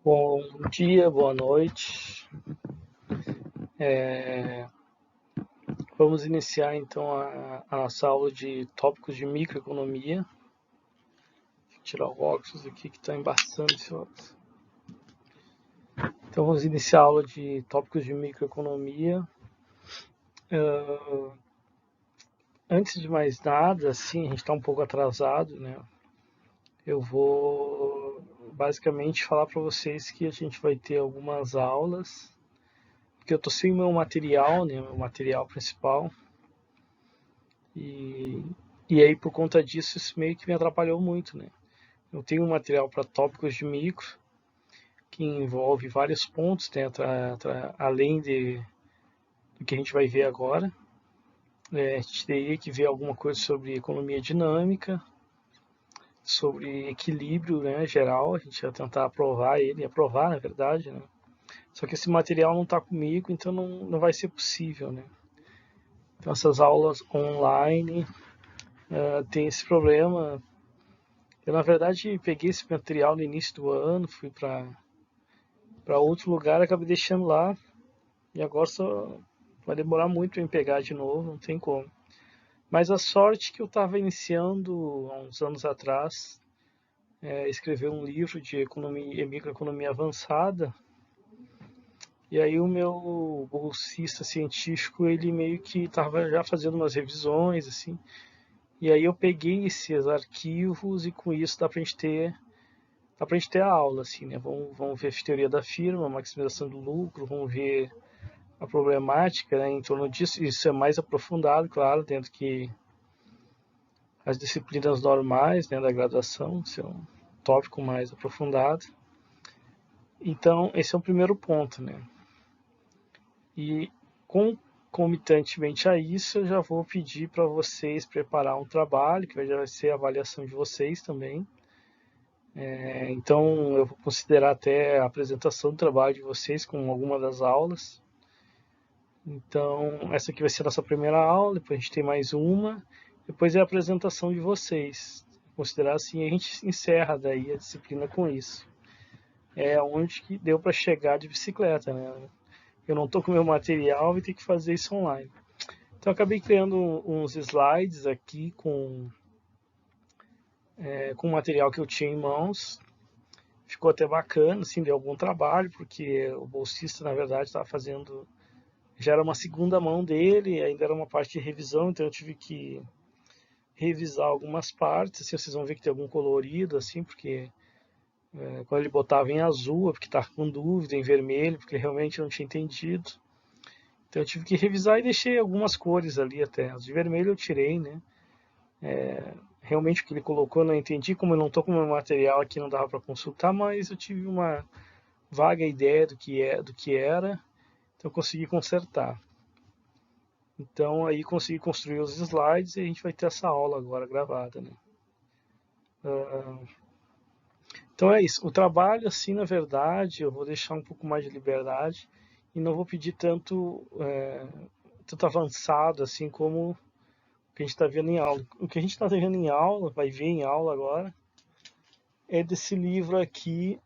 Bom dia, boa noite. É, Vamos iniciar então a nossa aula de tópicos de microeconomia. Vou tirar o óculos aqui que está embaçando esse óculos. Então vamos iniciar a aula de tópicos de microeconomia. Antes de mais nada, assim, a gente está um pouco atrasado, né? Eu vou basicamente falar para vocês que a gente vai ter algumas aulas, porque eu estou sem meu material, né? Meu material principal. E aí, por conta disso, isso meio que me atrapalhou muito, né? Eu tenho um material para tópicos de micro, que envolve vários pontos, né, além do que a gente vai ver agora. A gente teria que ver alguma coisa sobre economia dinâmica, sobre equilíbrio, né, geral. A gente vai tentar aprovar, na verdade, né? Só que esse material não está comigo, então não vai ser possível, né? Então, essas aulas online tem esse problema. Eu, na verdade, peguei esse material no início do ano, fui para outro lugar, acabei deixando lá e agora só vai demorar muito para me pegar de novo, não tem como. Mas a sorte que eu estava iniciando há uns anos atrás, escrever um livro de economia e microeconomia avançada, e aí o meu bolsista científico, ele meio que estava já fazendo umas revisões, assim, e aí eu peguei esses arquivos e com isso dá para a gente ter a aula, assim, né? Vamos ver a teoria da firma, maximização do lucro, vamos ver a problemática, né, em torno disso. Isso é mais aprofundado, claro, dentro que as disciplinas normais, né, da graduação, isso é um tópico mais aprofundado. Então, esse é o primeiro ponto, né? E concomitantemente a isso, eu já vou pedir para vocês preparar um trabalho, que já vai ser a avaliação de vocês também. Então, eu vou considerar até a apresentação do trabalho de vocês com alguma das aulas. Então, essa aqui vai ser a nossa primeira aula, depois a gente tem mais uma, depois é a apresentação de vocês. Considerar assim, a gente encerra daí a disciplina com isso. É onde que deu para chegar de bicicleta, né? Eu não estou com meu material e tenho que fazer isso online. Então, eu acabei criando uns slides aqui com o material que eu tinha em mãos. Ficou até bacana, assim, deu algum trabalho, porque o bolsista, na verdade, estava fazendo. Já era uma segunda mão dele, ainda era uma parte de revisão, então eu tive que revisar algumas partes. Assim, vocês vão ver que tem algum colorido, assim, porque quando ele botava em azul, é porque estava com dúvida, em vermelho, porque ele realmente não tinha entendido. Então eu tive que revisar e deixei algumas cores ali até. As de vermelho eu tirei, né? Realmente o que ele colocou eu não entendi, como eu não estou com o meu material aqui, não dava para consultar, mas eu tive uma vaga ideia do que era, então eu consegui consertar. Então aí consegui construir os slides e a gente vai ter essa aula agora gravada, né? Então é isso. O trabalho, assim, na verdade, eu vou deixar um pouco mais de liberdade e não vou pedir tanto avançado assim como o que a gente está vendo em aula. O que a gente está vendo em aula, vai ver em aula agora, é desse livro aqui,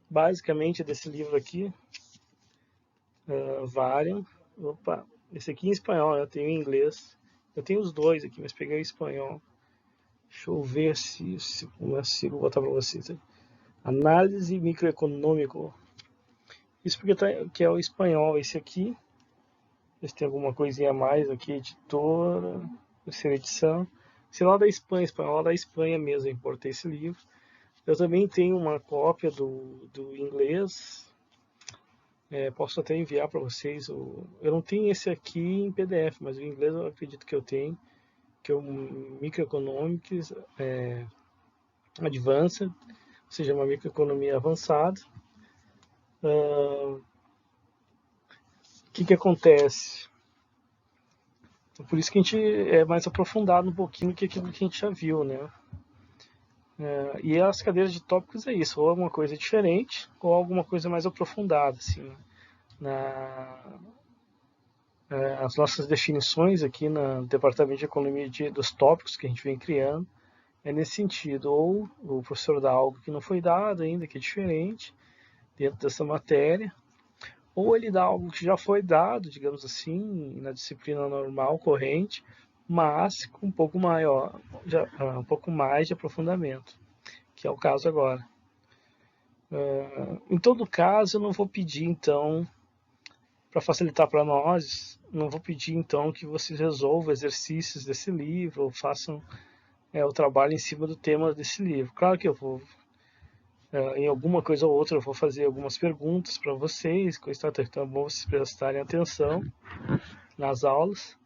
basicamente é desse livro aqui, Varium. Opa, esse aqui em espanhol, eu tenho em inglês. Eu tenho os dois aqui, mas peguei o espanhol. Deixa eu ver se consigo botar para vocês. Análise microeconômico. Isso porque que é o espanhol esse aqui. Ver se tem alguma coisinha a mais aqui, editora, terceira edição. Sei lá da Espanha, espanhol da Espanha mesmo, eu importei esse livro. Eu também tenho uma cópia do inglês. Posso até enviar para vocês. Eu não tenho esse aqui em PDF, mas o inglês eu acredito que eu tenho, que é o Microeconomics Advanced, ou seja, uma microeconomia avançada. O que acontece? Por isso que a gente é mais aprofundado um pouquinho do que aquilo que a gente já viu, né? E as cadeiras de tópicos é isso, ou alguma coisa diferente, ou alguma coisa mais aprofundada, assim. As nossas definições aqui no Departamento de Economia dos tópicos que a gente vem criando é nesse sentido, ou o professor dá algo que não foi dado ainda, que é diferente, dentro dessa matéria, ou ele dá algo que já foi dado, digamos assim, na disciplina normal, corrente, mas com um pouco maior, um pouco mais de aprofundamento, que é o caso agora. Em todo caso, eu não vou pedir, então, para facilitar para nós, não vou pedir, então, que vocês resolvam exercícios desse livro ou façam o trabalho em cima do tema desse livro. Claro que eu vou, em alguma coisa ou outra, eu vou fazer algumas perguntas para vocês, então é bom vocês prestarem atenção nas aulas,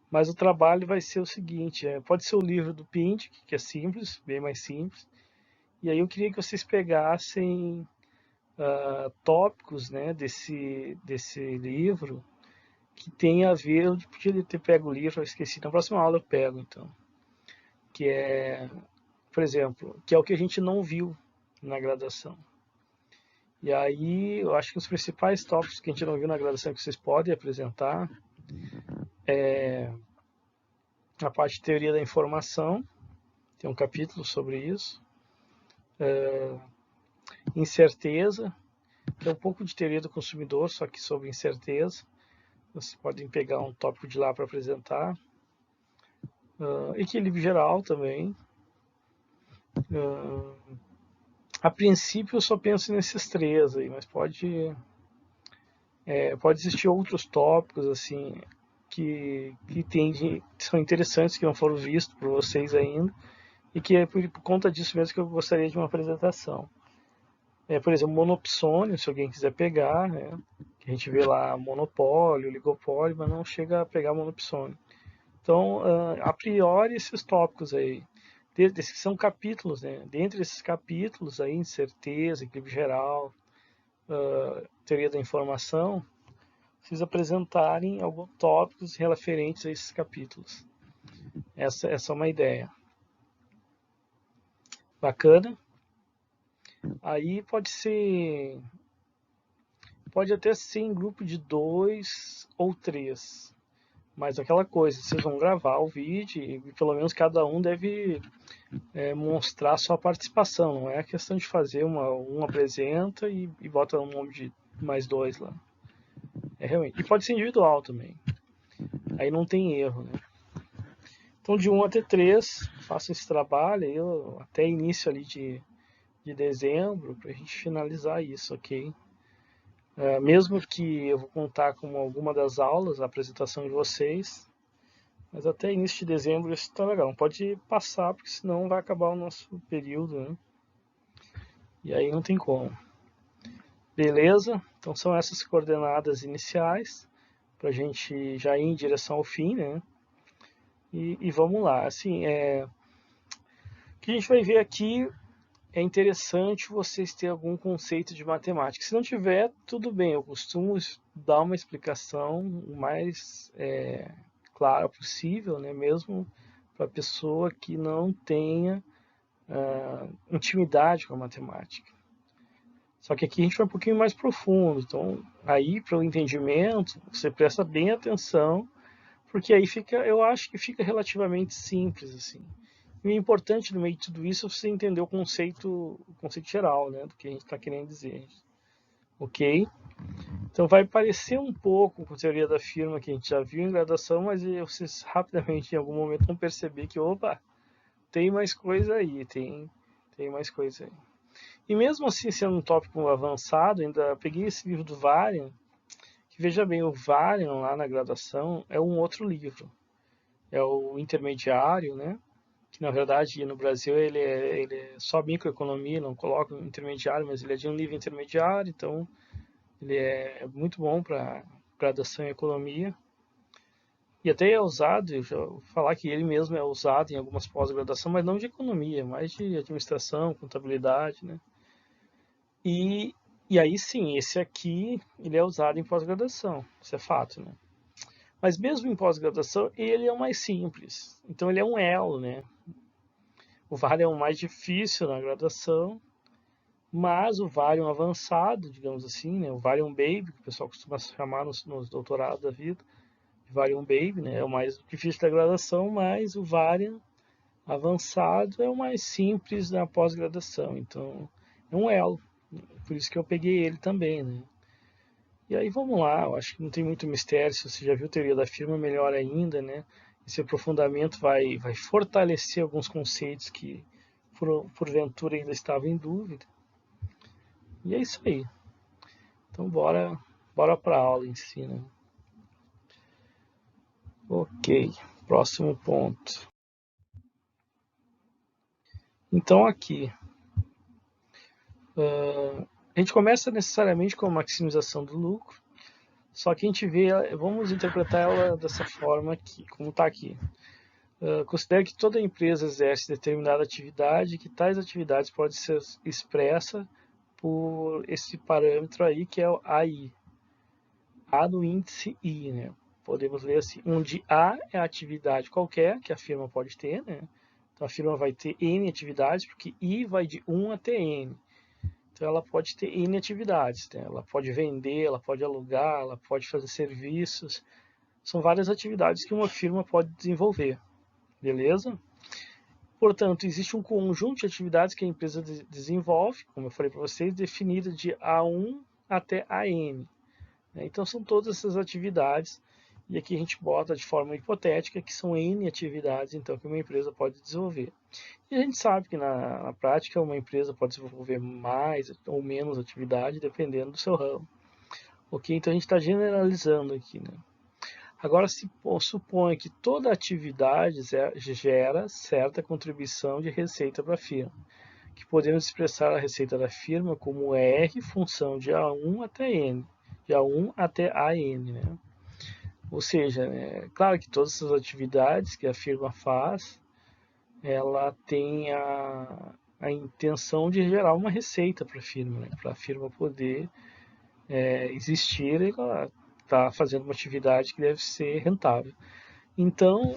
mas o trabalho vai ser o seguinte, pode ser o livro do Pindy, que é simples, bem mais simples, e aí eu queria que vocês pegassem tópicos, né, desse livro que tem a ver, eu podia ter pego o livro, eu esqueci, na próxima aula eu pego então, que é, por exemplo, que é o que a gente não viu na graduação. E aí eu acho que os principais tópicos que a gente não viu na graduação que vocês podem apresentar é a parte de teoria da informação, tem um capítulo sobre isso, incerteza, que é um pouco de teoria do consumidor, só que sobre incerteza. Vocês podem pegar um tópico de lá para apresentar. Equilíbrio geral também. A princípio eu só penso nesses três aí, mas pode existir outros tópicos assim que são interessantes, que não foram vistos por vocês ainda, e que é por conta disso mesmo que eu gostaria de uma apresentação. Por exemplo, monopsônio, se alguém quiser pegar, né? Que a gente vê lá monopólio, oligopólio, mas não chega a pegar monopsônio. Então, a priori, esses tópicos aí, desses que são capítulos, né? Dentre esses capítulos aí, incerteza, equilíbrio geral, teoria da informação, vocês apresentarem alguns tópicos referentes a esses capítulos. Essa é uma ideia. Bacana? Aí pode até ser em grupo de 2 ou 3. Mas aquela coisa, vocês vão gravar o vídeo e pelo menos cada um deve mostrar sua participação. Não é a questão de fazer um apresenta e bota um nome de mais 2 lá. Realmente. E pode ser individual também. Aí não tem erro, né? Então de 1 até 3, façam esse trabalho aí, até início ali de dezembro, para a gente finalizar isso, ok? Mesmo que eu vou contar com alguma das aulas, a apresentação de vocês, mas até início de dezembro isso está legal. Não pode passar, porque senão vai acabar o nosso período, né? E aí não tem como. Beleza? Então são essas coordenadas iniciais, para a gente já ir em direção ao fim, né? E vamos lá. Assim, o que a gente vai ver aqui é interessante vocês terem algum conceito de matemática. Se não tiver, tudo bem. Eu costumo dar uma explicação o mais clara possível, né? Mesmo para a pessoa que não tenha intimidade com a matemática. Só que aqui a gente vai um pouquinho mais profundo. Então, aí para o entendimento, você presta bem atenção, porque aí eu acho que fica relativamente simples assim. E o importante no meio de tudo isso é você entender o conceito geral, né, do que a gente está querendo dizer. Ok? Então vai parecer um pouco com a teoria da firma que a gente já viu em graduação, mas vocês rapidamente em algum momento vão perceber que, opa, tem mais coisa aí, tem mais coisa aí. E mesmo assim, sendo um tópico avançado, ainda peguei esse livro do Varian, que veja bem, o Varian lá na graduação é um outro livro. É o intermediário, né? Que na verdade no Brasil ele é só microeconomia, não coloca intermediário, mas ele é de um nível intermediário, então ele é muito bom para graduação em economia. E até é usado, eu já vou falar que ele mesmo é usado em algumas pós-graduação, mas não de economia, mas de administração, contabilidade, né? E aí sim, esse aqui ele é usado em pós-graduação, isso é fato, né? Mas mesmo em pós-graduação, ele é o mais simples. Então ele é um elo, né? O Varian é o mais difícil na graduação, mas o Varian avançado, digamos assim, né? O Varian Baby, que o pessoal costuma chamar nos doutorados da vida, Varian Baby, né? É o mais difícil da graduação, mas o Varian avançado é o mais simples na pós-graduação. Então, é um elo. por isso que eu peguei ele também, né? E aí vamos lá, eu acho que não tem muito mistério, se você já viu a teoria da firma, melhor ainda, né? Esse aprofundamento vai fortalecer alguns conceitos que porventura ainda estavam em dúvida. E é isso aí. Então bora para a aula em si, né? Ok, próximo ponto. Então aqui, a gente começa necessariamente com a maximização do lucro, só que a gente vê, vamos interpretar ela dessa forma aqui, como está aqui. Considere que toda empresa exerce determinada atividade, que tais atividades podem ser expressas por esse parâmetro aí, que é o AI. A no índice I, né? Podemos ler assim, onde A é a atividade qualquer que a firma pode ter, né? Então a firma vai ter N atividades, porque I vai de 1 até N. Então ela pode ter N atividades, né? Ela pode vender, ela pode alugar, ela pode fazer serviços. São várias atividades que uma firma pode desenvolver, beleza? Portanto, existe um conjunto de atividades que a empresa desenvolve, como eu falei para vocês, definida de A1 até AN. Então são todas essas atividades, e aqui a gente bota de forma hipotética que são N atividades então, que uma empresa pode desenvolver. E a gente sabe que na prática uma empresa pode desenvolver mais ou menos atividade dependendo do seu ramo. Ok? Então a gente está generalizando aqui, né? Agora, se supõe que toda atividade gera certa contribuição de receita para a firma, que podemos expressar a receita da firma como R função de A1 até N, de A1 até AN, né? Ou seja, né, claro que todas essas atividades que a firma faz, ela tem a intenção de gerar uma receita para a firma, né? Para a firma poder existir, ela está fazendo uma atividade que deve ser rentável. Então,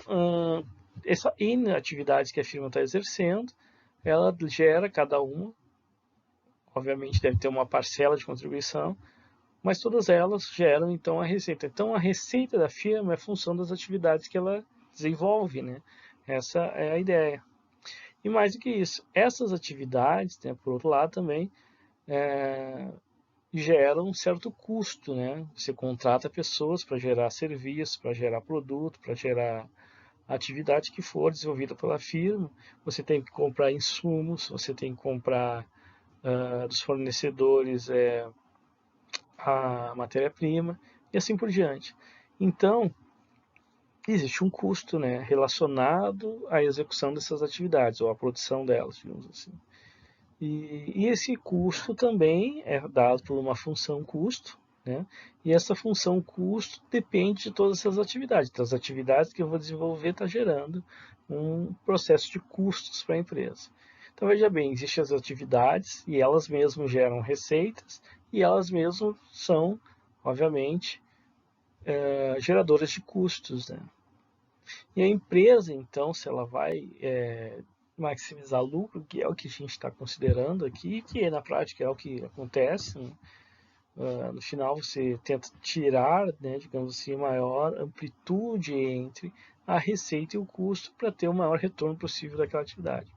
essa N atividades que a firma está exercendo, ela gera cada uma, obviamente deve ter uma parcela de contribuição, mas todas elas geram então a receita. Então a receita da firma é função das atividades que ela desenvolve, né? Essa é a ideia. E mais do que isso, essas atividades, né, por outro lado também, geram um certo custo, né? Você contrata pessoas para gerar serviço, para gerar produto, para gerar atividade que for desenvolvida pela firma. Você tem que comprar insumos, você tem que comprar dos fornecedores a matéria-prima e assim por diante. Então, existe um custo, né, relacionado à execução dessas atividades, ou à produção delas, digamos assim. E esse custo também é dado por uma função custo, né? E essa função custo depende de todas essas atividades. Então, as atividades que eu vou desenvolver estão gerando um processo de custos para a empresa. Então, veja bem, existem as atividades e elas mesmas geram receitas e elas mesmas são, obviamente, geradoras de custos, né? E a empresa, então, se ela vai maximizar lucro, que é o que a gente está considerando aqui, que na prática é o que acontece, né? No final você tenta tirar, né, digamos assim, maior amplitude entre a receita e o custo para ter o maior retorno possível daquela atividade.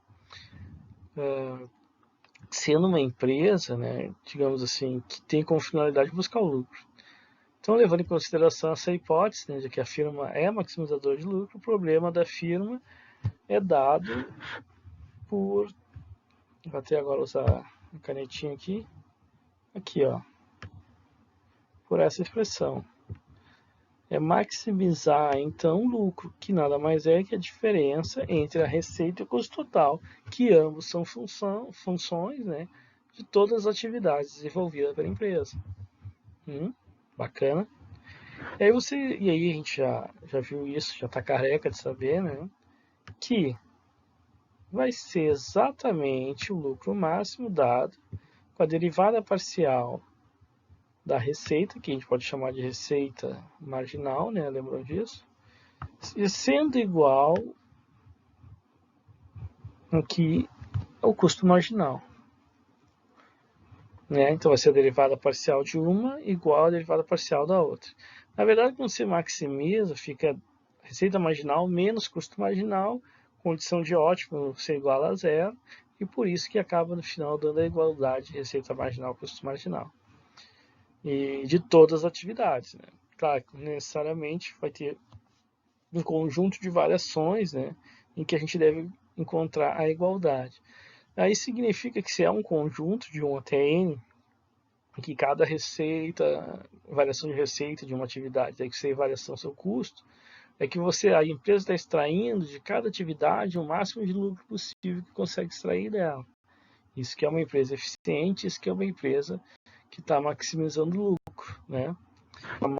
Sendo uma empresa, né, digamos assim, que tem como finalidade buscar o lucro. Então, levando em consideração essa hipótese, né, de que a firma é maximizadora de lucro, o problema da firma é dado por... Vou até agora usar a canetinha aqui. Aqui, ó. Por essa expressão. É maximizar, então, o lucro, que nada mais é que a diferença entre a receita e o custo total, que ambos são funções, né, de todas as atividades desenvolvidas pela empresa. Bacana. E aí a gente já viu isso, já está careca de saber, né, que vai ser exatamente o lucro máximo dado com a derivada parcial da receita, que a gente pode chamar de receita marginal, né? Lembram disso? E sendo igual aqui ao custo marginal. Né? Então vai ser a derivada parcial de uma igual à derivada parcial da outra. Na verdade, quando você maximiza, fica receita marginal menos custo marginal, condição de ótimo ser igual a zero, e por isso que acaba no final dando a igualdade de receita marginal custo marginal. E de todas as atividades, né? Claro, necessariamente vai ter um conjunto de variações, né, em que a gente deve encontrar a igualdade. Aí significa que se é um conjunto de 1 até n, que cada receita, variação de receita de uma atividade, tem que ser variação do seu custo, é que a empresa está extraindo de cada atividade o máximo de lucro possível que consegue extrair dela. Isso que é uma empresa eficiente, isso que é uma empresa que está maximizando o lucro, né?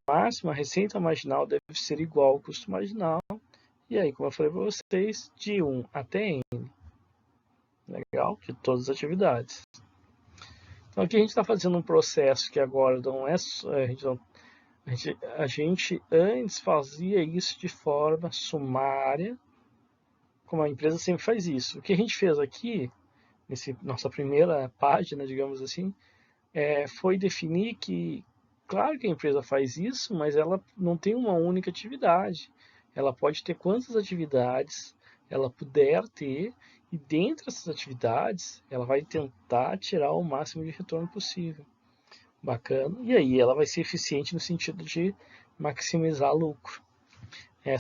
A receita marginal deve ser igual ao custo marginal, e aí, como eu falei para vocês, de 1 até n. Legal? De todas as atividades. Então aqui a gente está fazendo um processo que agora não é a gente antes fazia isso de forma sumária, como a empresa sempre faz isso. O que a gente fez aqui, nossa primeira página, digamos assim, foi definir que, claro que a empresa faz isso, mas ela não tem uma única atividade. Ela pode ter quantas atividades ela puder ter, e dentre essas atividades, ela vai tentar tirar o máximo de retorno possível. Bacana. E aí ela vai ser eficiente no sentido de maximizar lucro. É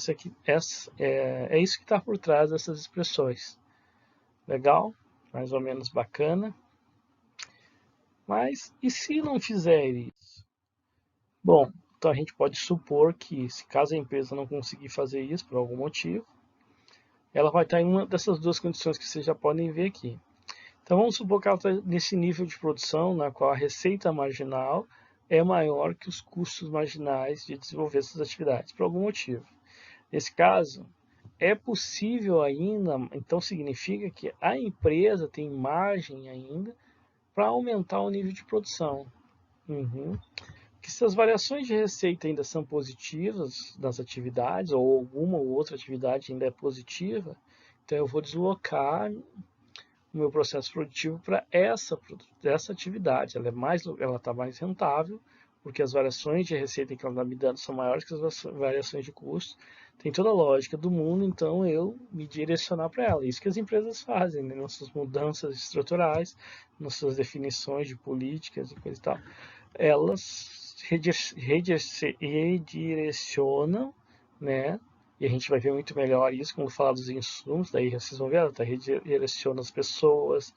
isso que está por trás dessas expressões. Legal? Mais ou menos bacana. Mas e se não fizer isso? Bom, então a gente pode supor que, se caso a empresa não conseguir fazer isso por algum motivo, ela vai estar em uma dessas duas condições que vocês já podem ver aqui. Então vamos supor que ela está nesse nível de produção na qual a receita marginal é maior que os custos marginais de desenvolver essas atividades, por algum motivo. Nesse caso, é possível ainda, então significa que a empresa tem margem ainda para aumentar o nível de produção. Que se as variações de receita ainda são positivas nas atividades, ou alguma ou outra atividade ainda é positiva, então eu vou deslocar o meu processo produtivo para essa atividade. Ela está mais rentável, porque as variações de receita que ela está me dando são maiores que as variações de custo. Tem toda a lógica do mundo, então eu me direcionar para ela. Isso que as empresas fazem, né? Nossas mudanças estruturais, nossas definições de políticas e coisa e tal. Elas redirecionam, né? E a gente vai ver muito melhor isso quando falar dos insumos, daí vocês vão ver, ela redireciona as pessoas,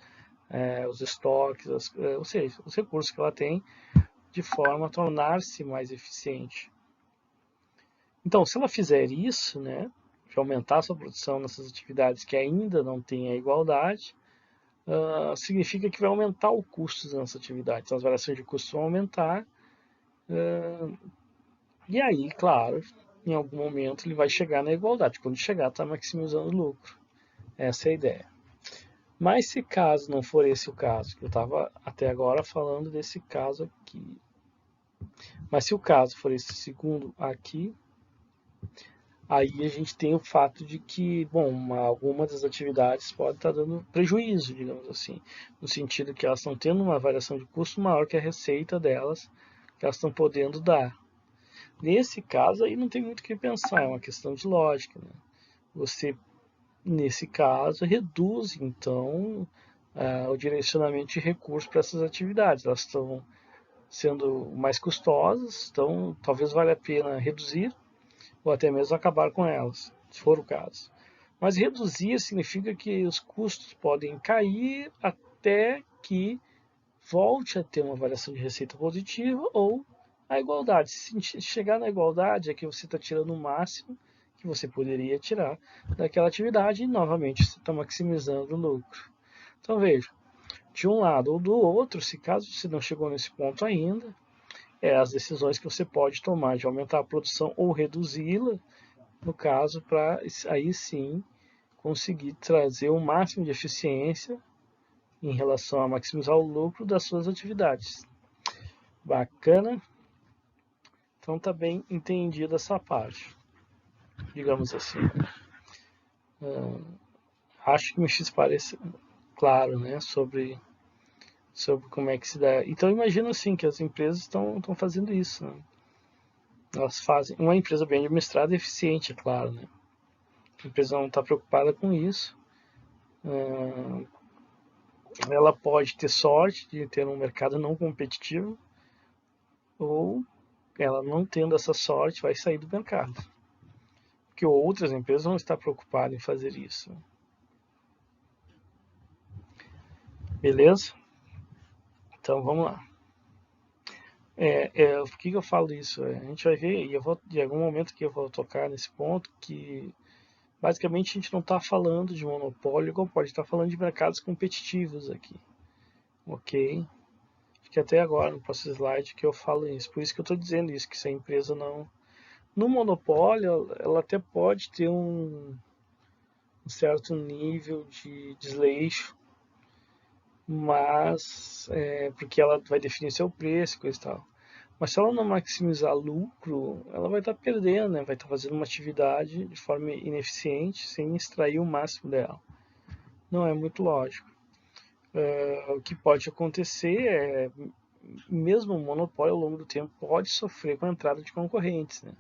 os estoques, ou seja, os recursos que ela tem, de forma a tornar-se mais eficiente. Então, se ela fizer isso, né, de aumentar a sua produção nessas atividades que ainda não têm a igualdade, significa que vai aumentar o custo nessa atividade. Então, as variações de custo vão aumentar, e aí, claro, em algum momento ele vai chegar na igualdade. Quando chegar, está maximizando o lucro. Essa é a ideia. Mas se caso não for esse o caso, que eu estava até agora falando desse caso aqui. Mas se o caso for esse segundo aqui, aí a gente tem o fato de que, bom, alguma das atividades pode estar dando prejuízo, digamos assim, no sentido que elas estão tendo uma variação de custo maior que a receita delas, que elas estão podendo dar. Nesse caso aí não tem muito o que pensar, é uma questão de lógica, né? Você, nesse caso, reduz então o direcionamento de recursos para essas atividades. Elas estão sendo mais custosas, então talvez valha a pena reduzir ou até mesmo acabar com elas, se for o caso. Mas reduzir significa que os custos podem cair até que volte a ter uma variação de receita positiva ou a igualdade. Se chegar na igualdade é que você está tirando o máximo que você poderia tirar daquela atividade e novamente você está maximizando o lucro. Então veja, de um lado ou do outro, se caso você não chegou nesse ponto ainda, as decisões que você pode tomar de aumentar a produção ou reduzi-la, no caso, para aí sim conseguir trazer o máximo de eficiência em relação a maximizar o lucro das suas atividades. Bacana? Então tá bem entendida essa parte, digamos assim. Acho que me fiz parecer claro, né, sobre como é que se dá. Então imagina assim que as empresas estão fazendo isso, né? Elas fazem uma empresa bem administrada e eficiente, é claro, né? A empresa não está preocupada com isso. ela pode ter sorte de ter um mercado não competitivo, ou ela não tendo essa sorte vai sair do mercado, porque outras empresas vão estar preocupadas em fazer isso. Beleza? Então vamos lá. Por que eu falo isso? A gente vai ver, e eu vou, em algum momento que eu vou tocar nesse ponto, que basicamente a gente não está falando de monopólio, como pode estar falando de mercados competitivos aqui. Ok? Acho que até agora, no próximo slide, que eu falo isso. Por isso que eu estou dizendo isso, que se a empresa não... No monopólio, ela até pode ter um certo nível de desleixo, mas porque ela vai definir seu preço e coisa e tal. Mas se ela não maximizar lucro, ela vai estar perdendo, né? Vai estar fazendo uma atividade de forma ineficiente, sem extrair o máximo dela. Não é muito lógico. O que pode acontecer é, mesmo o monopólio ao longo do tempo pode sofrer com a entrada de concorrentes, né?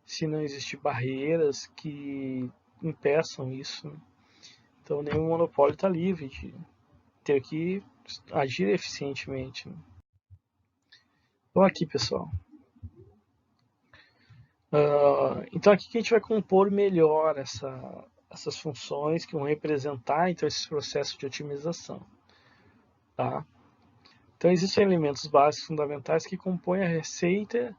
Se não existir barreiras que impeçam isso, né? Então nenhum monopólio está livre de ter que agir eficientemente, né? Então aqui, pessoal. Então aqui que a gente vai compor melhor essas funções que vão representar então esses processos de otimização, tá? Então existem elementos básicos fundamentais que compõem a receita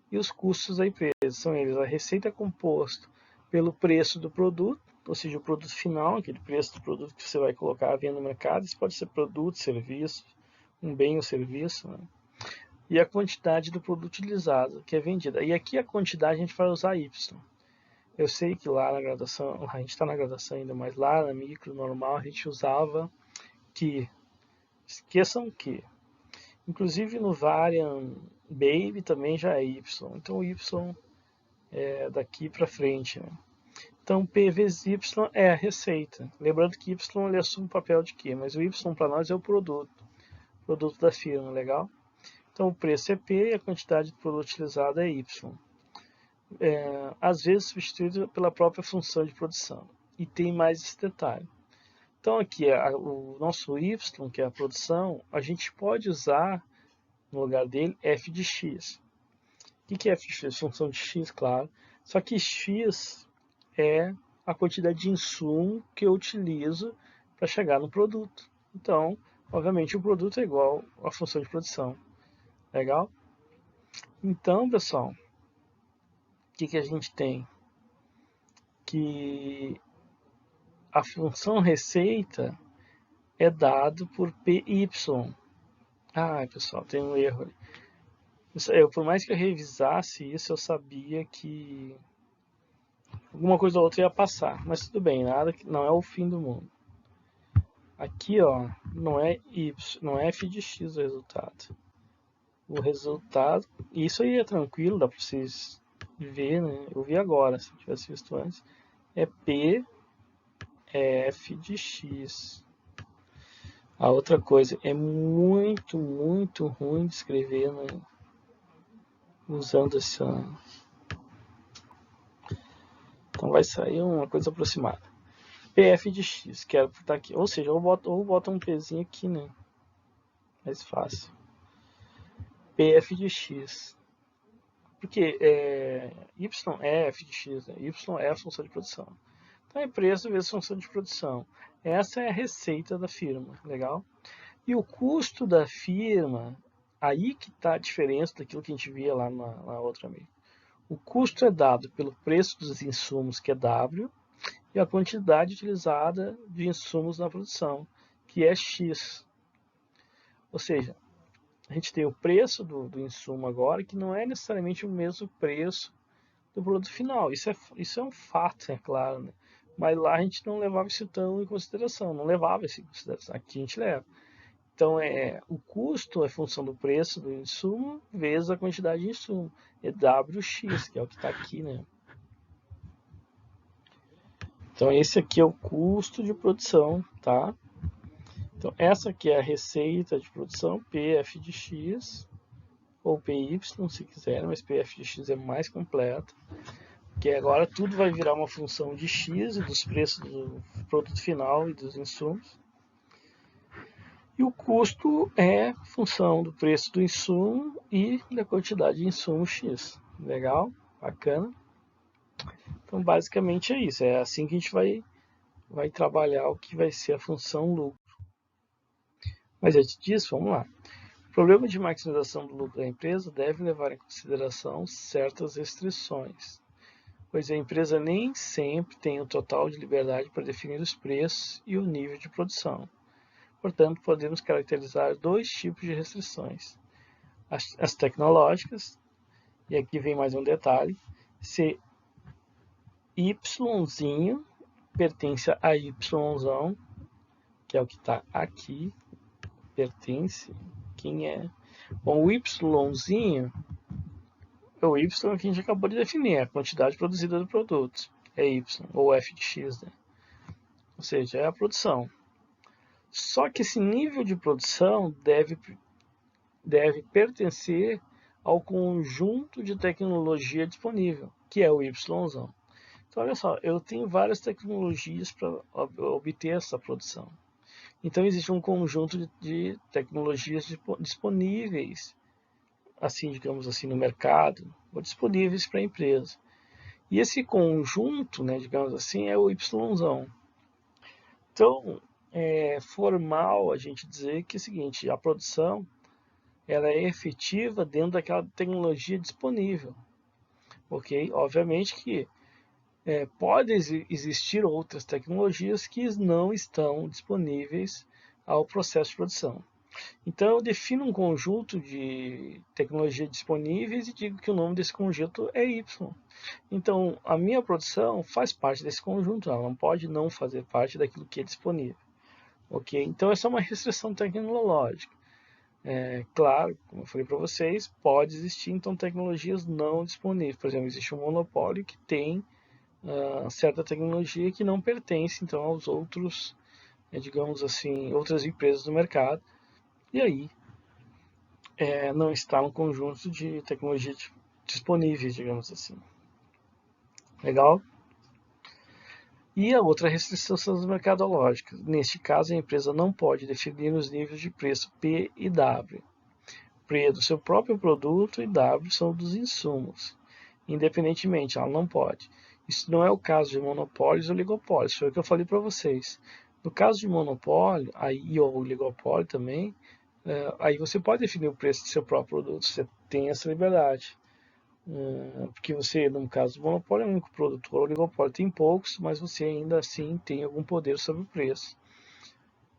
e os custos da empresa. São eles: a receita é composta pelo preço do produto, ou seja, o produto final, aquele preço do produto que você vai colocar à venda no mercado. Isso pode ser produto, serviço, um bem ou serviço, né? E a quantidade do produto utilizado, que é vendida. E aqui a quantidade a gente vai usar Y. Eu sei que lá na graduação, a gente está na graduação ainda, mas lá na micro normal a gente usava que. Esqueçam que. Inclusive no Variant Baby também já é Y. Então o Y é daqui para frente, né? Então P vezes Y é a receita. Lembrando que Y ele assume o papel de quê? Mas o Y para nós é o produto da firma, legal? Então o preço é P e a quantidade de produto utilizado é Y. Às vezes substituído pela própria função de produção. E tem mais esse detalhe. Então aqui o nosso Y, que é a produção, a gente pode usar no lugar dele f de x. O que é f de x? Função de x, claro. Só que x é a quantidade de insumo que eu utilizo para chegar no produto. Então, obviamente, o produto é igual à função de produção. Legal? Então, pessoal, o que a gente tem? Que a função receita é dado por PY. Ah, pessoal, tem um erro ali. Por mais que eu revisasse isso, eu sabia que alguma coisa ou outra ia passar. Mas tudo bem, nada, não é o fim do mundo. Aqui, ó, não é y, não é f de x o resultado. O resultado, isso aí é tranquilo, dá para vocês ver, né? Eu vi agora, se eu tivesse visto antes. É p f de x. A outra coisa é muito, muito ruim de escrever, né? Usando essa. Então vai sair uma coisa aproximada. PF de x, que era estar aqui. Ou seja, ou bota um Pzinho aqui, né? Mais fácil. PF de x. Porque y é f de x, né? Y é a função de produção. Então é preço vezes função de produção. Essa é a receita da firma, legal? E o custo da firma, aí que está a diferença daquilo que a gente via lá na outra amiga. O custo é dado pelo preço dos insumos, que é W, e a quantidade utilizada de insumos na produção, que é X. Ou seja, a gente tem o preço do insumo agora, que não é necessariamente o mesmo preço do produto final. Isso é um fato, é claro, né? Mas lá a gente não levava isso tão em consideração, não levava isso em consideração. Aqui a gente leva. Então, o custo é função do preço do insumo vezes a quantidade de insumo. É WX, que é o que está aqui, né? Então, esse aqui é o custo de produção, tá? Então, essa aqui é a receita de produção, PF de X, ou PY, se quiser, mas PF de X é mais completo. Porque agora tudo vai virar uma função de X e dos preços do produto final e dos insumos. E o custo é função do preço do insumo e da quantidade de insumo X. Legal? Bacana? Então, basicamente é isso. É assim que a gente vai trabalhar o que vai ser a função lucro. Mas antes disso, vamos lá. O problema de maximização do lucro da empresa deve levar em consideração certas restrições, pois a empresa nem sempre tem o total de liberdade para definir os preços e o nível de produção. Portanto, podemos caracterizar dois tipos de restrições. As tecnológicas, e aqui vem mais um detalhe, se Y pertence a Y, que é o que está aqui, pertence, quem é? Bom, o Yzinho é o Y que a gente acabou de definir, a quantidade produzida do produto, é Y, ou F de X, né? Ou seja, é a produção. Só que esse nível de produção deve pertencer ao conjunto de tecnologia disponível, que é o Y. Então, olha só, eu tenho várias tecnologias para obter essa produção. Então, existe um conjunto de tecnologias disponíveis, assim, digamos assim, no mercado, ou disponíveis para a empresa. E esse conjunto, né, digamos assim, é o Y. Então, é formal a gente dizer que é o seguinte, a produção ela é efetiva dentro daquela tecnologia disponível, ok? Obviamente que pode existir outras tecnologias que não estão disponíveis ao processo de produção. Então eu defino um conjunto de tecnologias disponíveis e digo que o nome desse conjunto é Y. Então a minha produção faz parte desse conjunto, ela não pode não fazer parte daquilo que é disponível. Ok? Então essa é uma restrição tecnológica. Claro, como eu falei para vocês, pode existir então tecnologias não disponíveis. Por exemplo, existe um monopólio que tem certa tecnologia que não pertence então aos outros, digamos assim, outras empresas do mercado. E aí não está no conjunto de tecnologias disponíveis, digamos assim. Legal? E a outra restrição são as mercadológicas. Neste caso, a empresa não pode definir os níveis de preço P e W. P é do seu próprio produto e W são dos insumos. Independentemente, ela não pode. Isso não é o caso de monopólios ou oligopólios, foi o que eu falei para vocês. No caso de monopólio, aí ou oligopólio também, aí você pode definir o preço do seu próprio produto, você tem essa liberdade. Porque você, no caso do monopólio, é o único produtor, o oligopólio tem poucos, mas você ainda assim tem algum poder sobre o preço.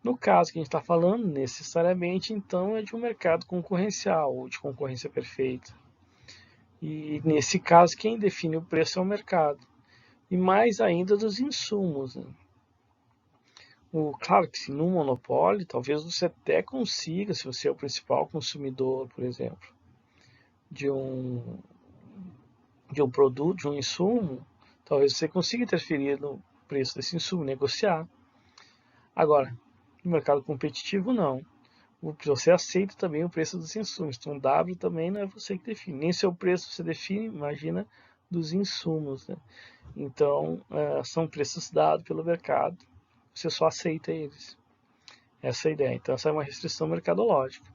No caso que a gente está falando, necessariamente, então, é de um mercado concorrencial ou de concorrência perfeita. E nesse caso, quem define o preço é o mercado. E mais ainda dos insumos. Né? Claro que se no monopólio, talvez você até consiga, se você é o principal consumidor, por exemplo, de um produto, de um insumo, talvez você consiga interferir no preço desse insumo, negociar. Agora, no mercado competitivo, não. Você aceita também o preço dos insumos. Então, W também não é você que define. Nem seu preço você define, imagina, dos insumos. Né? Então, são preços dados pelo mercado. Você só aceita eles. Essa é a ideia. Então, essa é uma restrição mercadológica.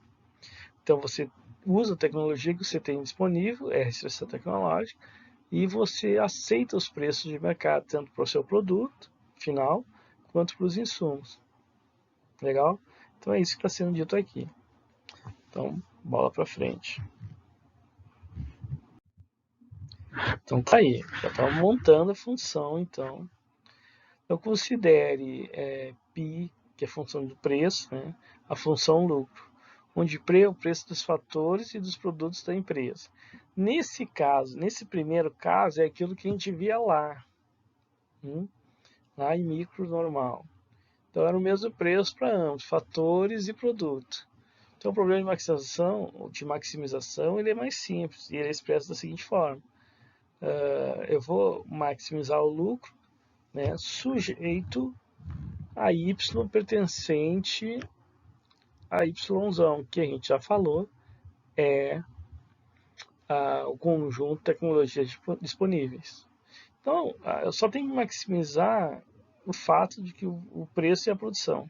Então, você usa a tecnologia que você tem disponível, é restrição tecnológica, e você aceita os preços de mercado, tanto para o seu produto final, quanto para os insumos. Legal? Então, é isso que está sendo dito aqui. Então, bola para frente. Então, tá aí. Já estamos montando a função, então. Eu considere π, que é a função do preço, né? A função lucro, onde P é o preço dos fatores e dos produtos da empresa. Nesse caso, nesse primeiro caso, é aquilo que a gente via lá, lá em micro normal. Então, era o mesmo preço para ambos, fatores e produto. Então, o problema de maximização ele é mais simples e ele é expresso da seguinte forma. Eu vou maximizar o lucro, né, sujeito a Y pertencente a Y, que a gente já falou, é o conjunto de tecnologias disponíveis. Então, eu só tenho que maximizar o fato de que o preço e a produção.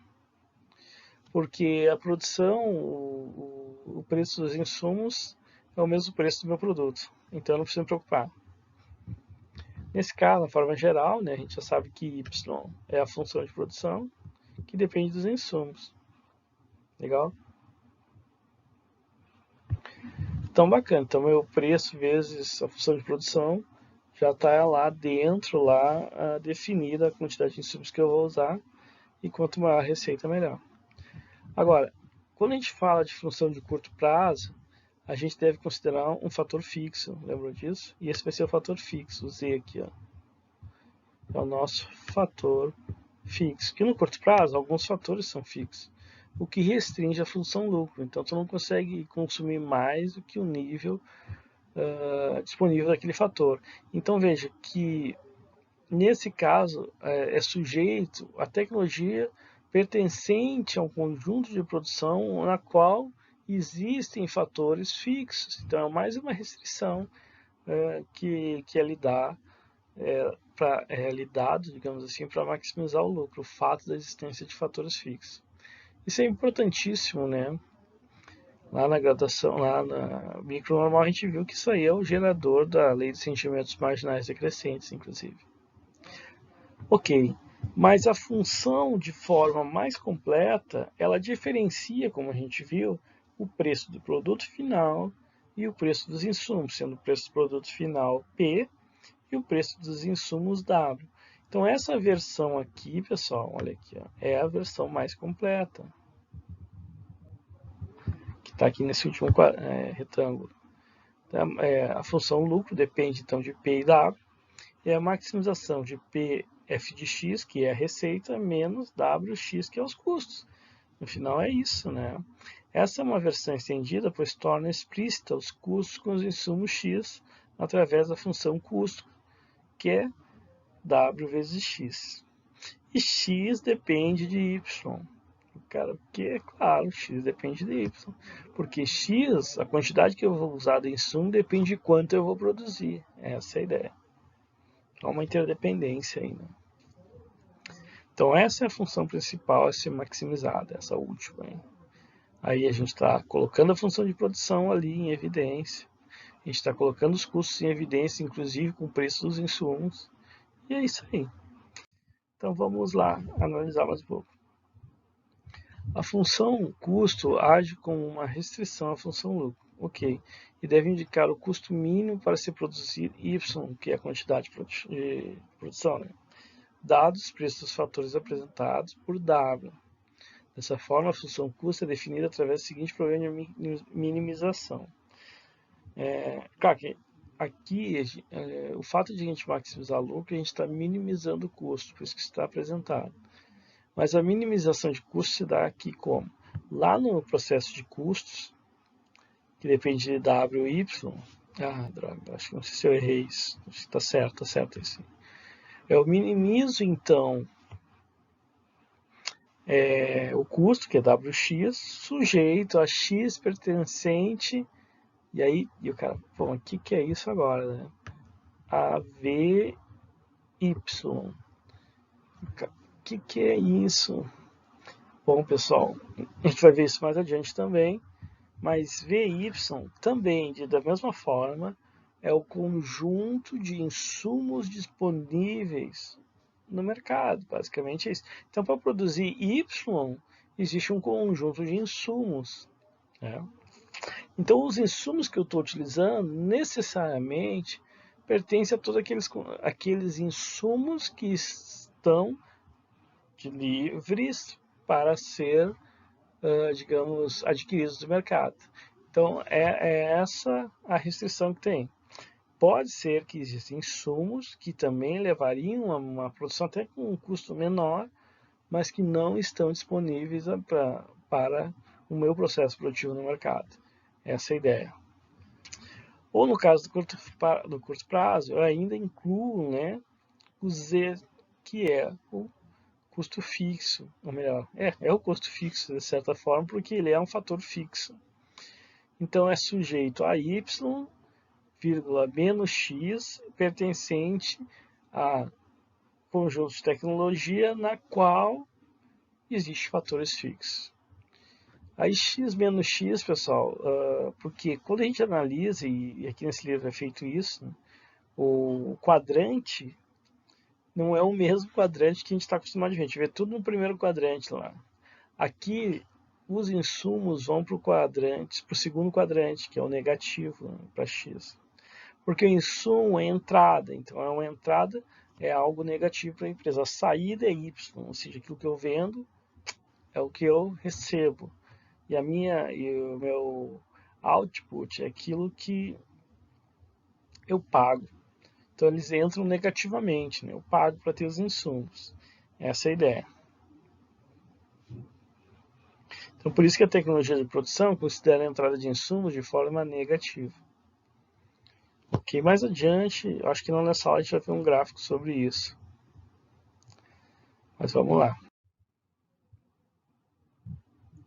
porque a produção, o preço dos insumos é o mesmo preço do meu produto, então eu não preciso me preocupar. Nesse caso, de forma geral, né, a gente já sabe que y é a função de produção que depende dos insumos. Legal? Então, bacana. Então, meu preço vezes a função de produção já está lá dentro, lá definida a quantidade de insumos que eu vou usar, e quanto maior a receita, melhor. Agora, quando a gente fala de função de curto prazo, a gente deve considerar um fator fixo, lembram disso? E esse vai ser o fator fixo, o Z aqui, ó. É o nosso fator fixo. Que no curto prazo, alguns fatores são fixos, o que restringe a função lucro. Então, tu não consegue consumir mais do que o nível disponível daquele fator. Então, veja que nesse caso é sujeito à tecnologia pertencente a um conjunto de produção na qual existem fatores fixos. Então, é mais uma restrição que é lidado, digamos assim, para maximizar o lucro, o fato da existência de fatores fixos. Isso é importantíssimo, né? Lá na graduação, lá na micro normal, a gente viu que isso aí é o gerador da lei dos sentimentos marginais decrescentes, inclusive. Ok, mas a função de forma mais completa, ela diferencia, como a gente viu, o preço do produto final e o preço dos insumos, sendo o preço do produto final P e o preço dos insumos W. Então essa versão aqui, pessoal, olha aqui, ó, é a versão mais completa, que está aqui nesse último retângulo. A função lucro depende então de P e W, e a maximização de PF de X, que é a receita, menos WX, que é os custos. No final é isso, né? Essa é uma versão estendida, pois torna explícita os custos com os insumos X através da função custo, que é W vezes X. E X depende de Y. Cara, porque, claro, X depende de Y. Porque X, a quantidade que eu vou usar do insumo, depende de quanto eu vou produzir. Essa é a ideia. Há uma interdependência aí, né? Então essa é a função principal a ser maximizada, essa última. Hein? Aí a gente está colocando a função de produção ali em evidência. A gente está colocando os custos em evidência, inclusive com o preço dos insumos. E é isso aí. Então vamos lá analisar mais um pouco. A função custo age como uma restrição à função lucro. Ok. E deve indicar o custo mínimo para se produzir Y, que é a quantidade de produção, né? Dados os preços dos fatores apresentados por W. Dessa forma, a função custo é definida através do seguinte problema de minimização. Claro que aqui, o fato de a gente maximizar o lucro, a gente está minimizando o custo, por isso que está apresentado. Mas a minimização de custo se dá aqui como? Lá no processo de custos, que depende de W e Y, droga, acho que não sei se eu errei isso, está certo isso. Eu minimizo, então, o custo, que é WX, sujeito a X pertencente, e aí, o cara, bom, o que é isso agora, né? AVY. O que é isso? Bom, pessoal, a gente vai ver isso mais adiante também, mas VY também, da mesma forma, é o conjunto de insumos disponíveis no mercado, basicamente é isso. Então, para produzir Y, existe um conjunto de insumos, né? Então, os insumos que eu estou utilizando, necessariamente, pertencem a todos aqueles insumos que estão livres para ser, digamos, adquiridos do mercado. Então, é essa a restrição que tem. Pode ser que existam insumos que também levariam a uma produção até com um custo menor, mas que não estão disponíveis para o meu processo produtivo no mercado. Essa é a ideia. Ou no caso do curto prazo, eu ainda incluo, né, o Z, que é o custo fixo, ou melhor, é o custo fixo, de certa forma, porque ele é um fator fixo. Então é sujeito a Y, menos X, pertencente a conjunto de tecnologia na qual existem fatores fixos. Aí x menos x, pessoal, porque quando a gente analisa, e aqui nesse livro é feito isso, né, o quadrante não é o mesmo quadrante que a gente está acostumado a ver. A gente vê tudo no primeiro quadrante lá. Aqui, os insumos vão para o segundo quadrante, que é o negativo, né, para x. Porque o insumo é entrada, então uma entrada é algo negativo para a empresa. A saída é y, ou seja, aquilo que eu vendo é o que eu recebo. E o meu output é aquilo que eu pago. Então eles entram negativamente, né? Eu pago para ter os insumos. Essa é a ideia. Então por isso que a tecnologia de produção considera a entrada de insumos de forma negativa. Ok, mais adiante, acho que não nessa aula a gente vai ter um gráfico sobre isso. Mas vamos lá.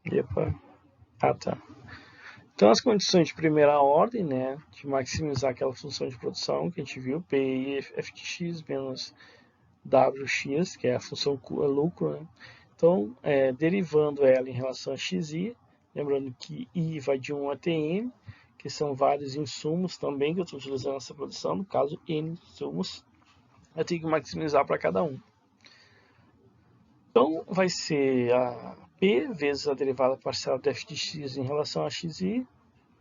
Epa. Ah, tá. Então as condições de primeira ordem, né, de maximizar aquela função de produção que a gente viu, PI f de x menos WX, que é a função lucro, né? Então, derivando ela em relação a XI, lembrando que I vai de 1 até N, que são vários insumos também que eu estou utilizando nessa produção, no caso N insumos, eu tenho que maximizar para cada um. Então, vai ser a P vezes a derivada parcial de f de x em relação a xi,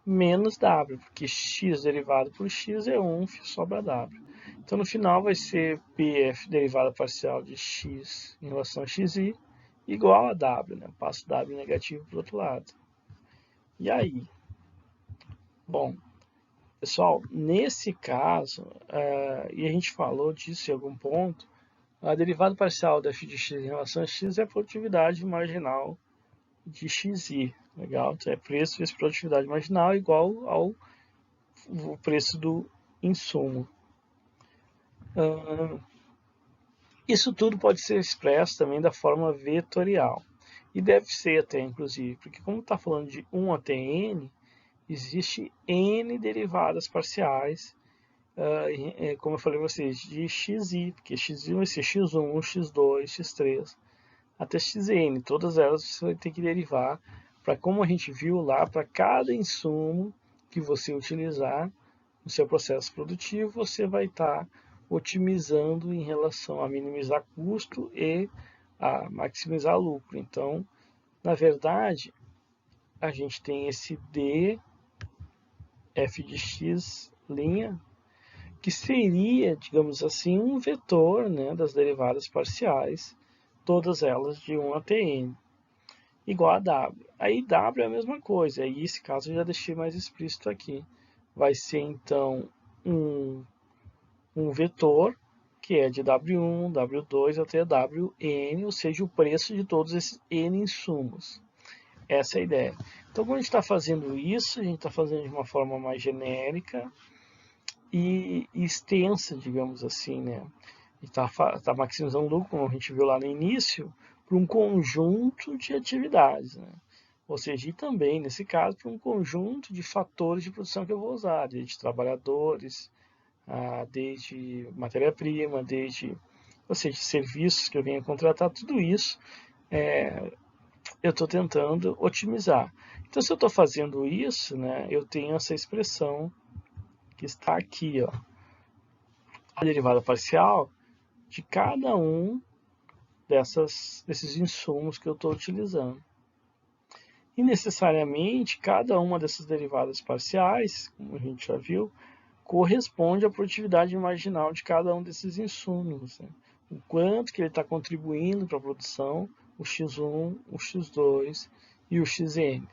menos W, porque x derivado por x é 1, sobra W. Então, no final, vai ser PF derivada parcial de x em relação a xi igual a W, né? Passo W negativo para o outro lado. E aí? Bom, pessoal, nesse caso, e a gente falou disso em algum ponto, a derivada parcial da f de x em relação a x é a produtividade marginal de xi. Legal? Então, é preço vezes produtividade marginal igual ao preço do insumo. Isso tudo pode ser expresso também da forma vetorial. E deve ser até, inclusive, porque como está falando de 1 até n, existe n derivadas parciais, como eu falei para vocês, de xi, porque xi vai ser x1, x2, x3, até xn. Todas elas você vai ter que derivar para, como a gente viu lá, para cada insumo que você utilizar no seu processo produtivo, você vai estar otimizando em relação a minimizar custo e a maximizar lucro. Então, na verdade, a gente tem esse D f de x', que seria, digamos assim, um vetor, né, das derivadas parciais, todas elas de 1 até n, igual a W. Aí W é a mesma coisa, aí esse caso eu já deixei mais explícito aqui. Vai ser então um vetor que é de W1, W2 até Wn, ou seja, o preço de todos esses N insumos. Essa é a ideia. Então, quando a gente está fazendo isso, a gente está fazendo de uma forma mais genérica e extensa, digamos assim, né? E está maximizando o lucro, como a gente viu lá no início, para um conjunto de atividades, né? Ou seja, e também, nesse caso, para um conjunto de fatores de produção que eu vou usar, desde trabalhadores, desde matéria-prima, ou seja, serviços que eu venha contratar, tudo isso eu estou tentando otimizar. Então, se eu estou fazendo isso, né, eu tenho essa expressão que está aqui, ó, a derivada parcial de cada um desses insumos que eu estou utilizando. E necessariamente, cada uma dessas derivadas parciais, como a gente já viu, corresponde à produtividade marginal de cada um desses insumos. Né? O quanto que ele está contribuindo para a produção, o x1, o x2 e o xn.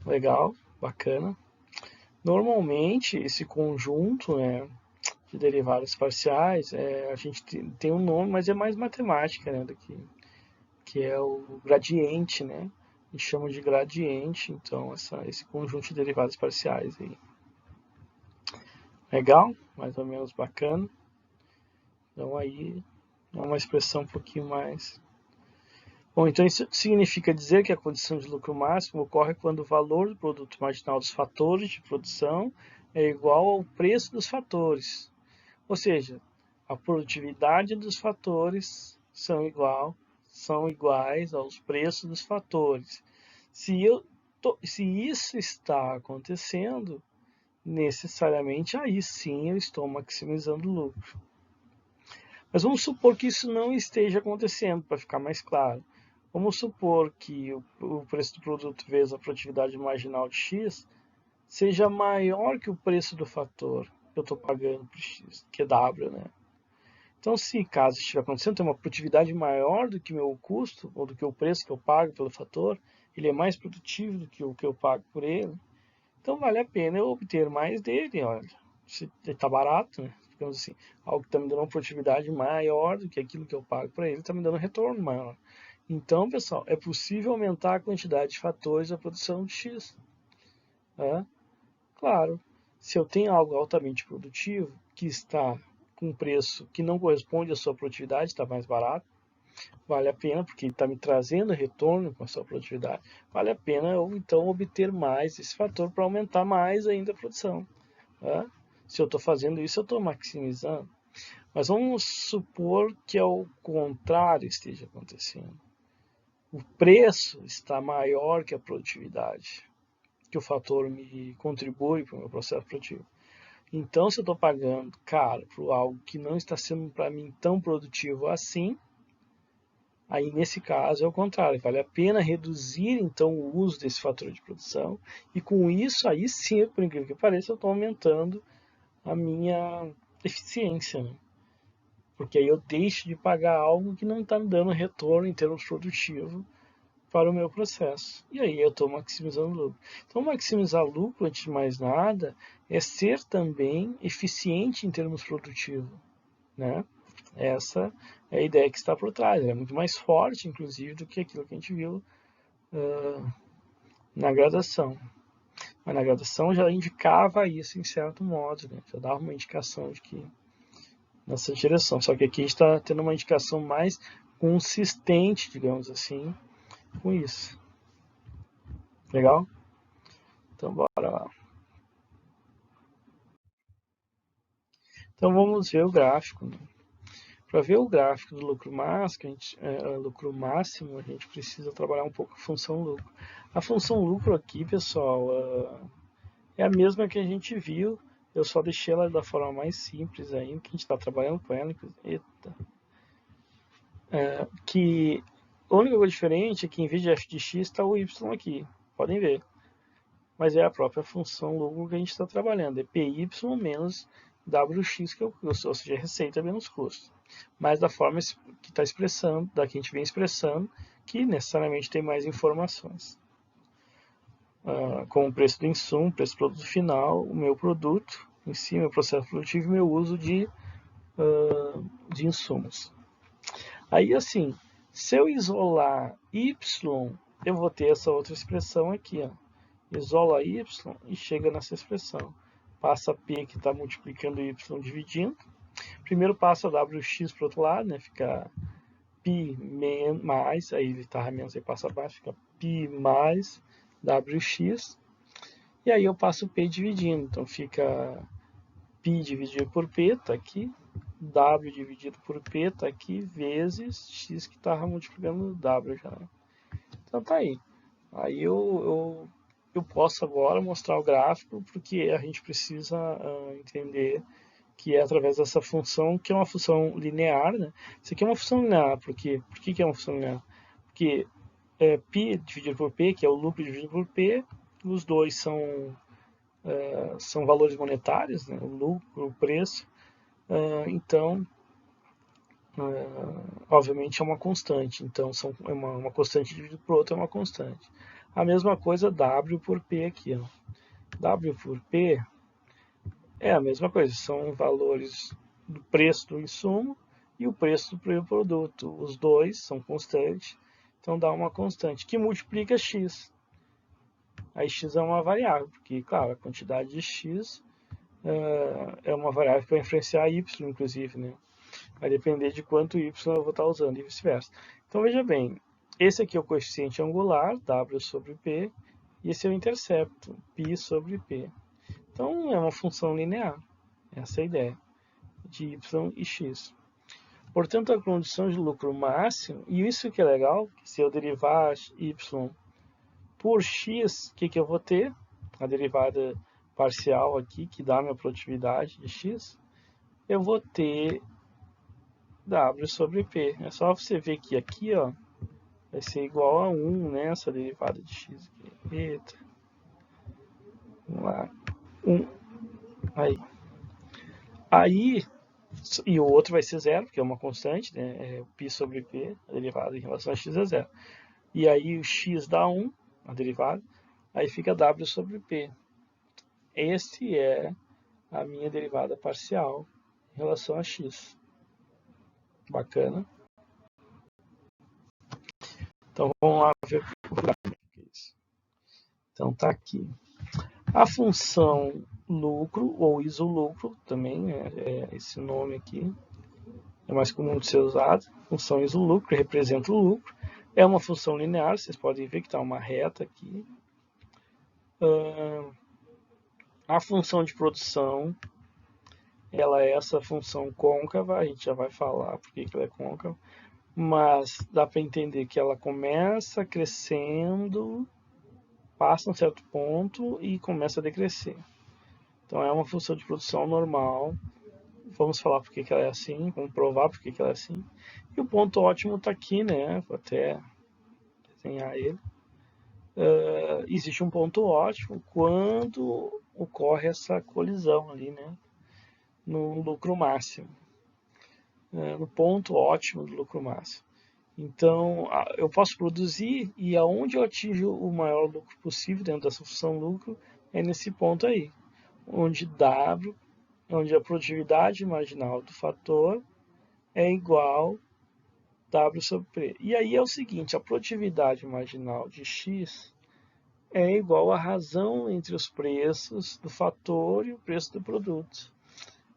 Legal, bacana. Normalmente, esse conjunto, né, de derivadas parciais, a gente tem um nome, mas é mais matemática, né, que é o gradiente, né? A gente chama de gradiente, então, esse conjunto de derivadas parciais aí. Legal? Mais ou menos bacana. Então aí é uma expressão um pouquinho mais... Bom, então isso significa dizer que a condição de lucro máximo ocorre quando o valor do produto marginal dos fatores de produção é igual ao preço dos fatores. Ou seja, a produtividade dos fatores são iguais aos preços dos fatores. Se isso está acontecendo, necessariamente aí sim eu estou maximizando o lucro. Mas vamos supor que isso não esteja acontecendo, para ficar mais claro. Vamos supor que o preço do produto vezes a produtividade marginal de X seja maior que o preço do fator que eu estou pagando por X, que é W, né? Então, se caso estiver acontecendo, tem uma produtividade maior do que o meu custo, ou do que o preço que eu pago pelo fator, ele é mais produtivo do que o que eu pago por ele, então vale a pena eu obter mais dele, olha. Se está barato, né? Digamos assim, algo que está me dando uma produtividade maior do que aquilo que eu pago para ele, está me dando um retorno maior. Então, pessoal, é possível aumentar a quantidade de fatores da produção de X. Né? Claro, se eu tenho algo altamente produtivo, que está com um preço que não corresponde à sua produtividade, está mais barato, vale a pena, porque ele está me trazendo retorno com a sua produtividade, vale a pena eu então obter mais esse fator para aumentar mais ainda a produção. Tá? Se eu estou fazendo isso, eu estou maximizando. Mas vamos supor que ao contrário esteja acontecendo. O preço está maior que a produtividade, que o fator me contribui para o meu processo produtivo. Então, se eu estou pagando caro por algo que não está sendo para mim tão produtivo assim, aí nesse caso é o contrário, vale a pena reduzir então o uso desse fator de produção e com isso aí sim, por incrível que pareça, eu estou aumentando a minha eficiência, né? Porque aí eu deixo de pagar algo que não está me dando retorno em termos produtivos para o meu processo. E aí eu estou maximizando o lucro. Então, maximizar lucro, antes de mais nada, é ser também eficiente em termos produtivos, né? Essa é a ideia que está por trás. Ela é muito mais forte, inclusive, do que aquilo que a gente viu na graduação. Mas na graduação já indicava isso em certo modo, né? Já dava uma indicação de que nessa direção. Só que aqui a gente está tendo uma indicação mais consistente, digamos assim, com isso. Legal? Então bora lá. Então vamos ver o gráfico. Né? Para ver o gráfico do lucro máximo, a gente precisa trabalhar um pouco a função lucro. A função lucro aqui, pessoal, é a mesma que a gente viu. Eu só deixei ela da forma mais simples ainda, que a gente está trabalhando com ela. Eita. Que a única coisa diferente é que em vez de f de x está o y aqui. Podem ver. Mas é a própria função lucro que a gente está trabalhando. É PY menos WX, que é o custo, ou seja, receita menos custo. Mas da forma que está expressando, da que a gente vem expressando, que necessariamente tem mais informações. Como o preço do insumo, preço do produto final, o meu produto em si, meu processo produtivo e meu uso de insumos. Aí, assim, se eu isolar y, eu vou ter essa outra expressão aqui, ó. Isola y e chega nessa expressão. Passa P que está multiplicando y dividindo. Primeiro passa WX para o outro lado, né? Fica π mais, aí ele está menos, aí passa abaixo, fica π mais WX. E aí eu passo P dividindo, então fica π dividido por P, está aqui. W dividido por P, está aqui, vezes X que estava multiplicando W já. Então tá aí. Aí eu posso agora mostrar o gráfico, porque a gente precisa entender que é através dessa função, que é uma função linear, né? Isso aqui é uma função linear, por que é uma função linear? Porque π dividido por P, que é o lucro dividido por P, os dois são valores monetários, né? O lucro, o preço, então, obviamente é uma constante, então é uma constante dividido por outra é uma constante. A mesma coisa W por P aqui, ó. W por P é a mesma coisa, são valores do preço do insumo e o preço do produto. Os dois são constantes, então dá uma constante que multiplica x. Aí x é uma variável, porque, claro, a quantidade de x é uma variável que vai influenciar y, inclusive, né? Vai depender de quanto y eu vou estar usando e vice-versa. Então, veja bem, esse aqui é o coeficiente angular, W sobre P, e esse é o intercepto, π sobre P. Então, é uma função linear, essa é a ideia, de y e x. Portanto, a condição de lucro máximo, e isso que é legal, se eu derivar y Por x, o que eu vou ter? A derivada parcial aqui, que dá a minha produtividade de x, eu vou ter W sobre P. É só você ver que aqui, ó, vai ser igual a 1, né, essa derivada de x aqui. Eita. Vamos lá. 1. Aí, e o outro vai ser zero, porque é uma constante, né? É o π sobre p, a derivada em relação a x é zero. E aí o x dá 1, a derivada, aí fica w sobre p. Este é a minha derivada parcial em relação a x. Bacana? Então vamos lá ver o gráfico. Então tá aqui. A função lucro ou isolucro também é esse nome aqui. É mais comum de ser usado. Função isolucro, que representa o lucro. É uma função linear, vocês podem ver que está uma reta aqui. A função de produção, ela é essa função côncava, a gente já vai falar por que ela é côncava, mas dá para entender que ela começa crescendo, passa um certo ponto e começa a decrescer. Então é uma função de produção normal. Vamos falar por que ela é assim, vamos provar por que ela é assim. E o ponto ótimo está aqui, né? Vou até desenhar ele. Existe um ponto ótimo quando ocorre essa colisão ali, né? No lucro máximo. No ponto ótimo do lucro máximo. Então, eu posso produzir e aonde eu atinjo o maior lucro possível dentro dessa função lucro é nesse ponto aí, onde W, onde a produtividade marginal do fator é igual W sobre P. E aí é o seguinte, a produtividade marginal de X é igual à razão entre os preços do fator e o preço do produto.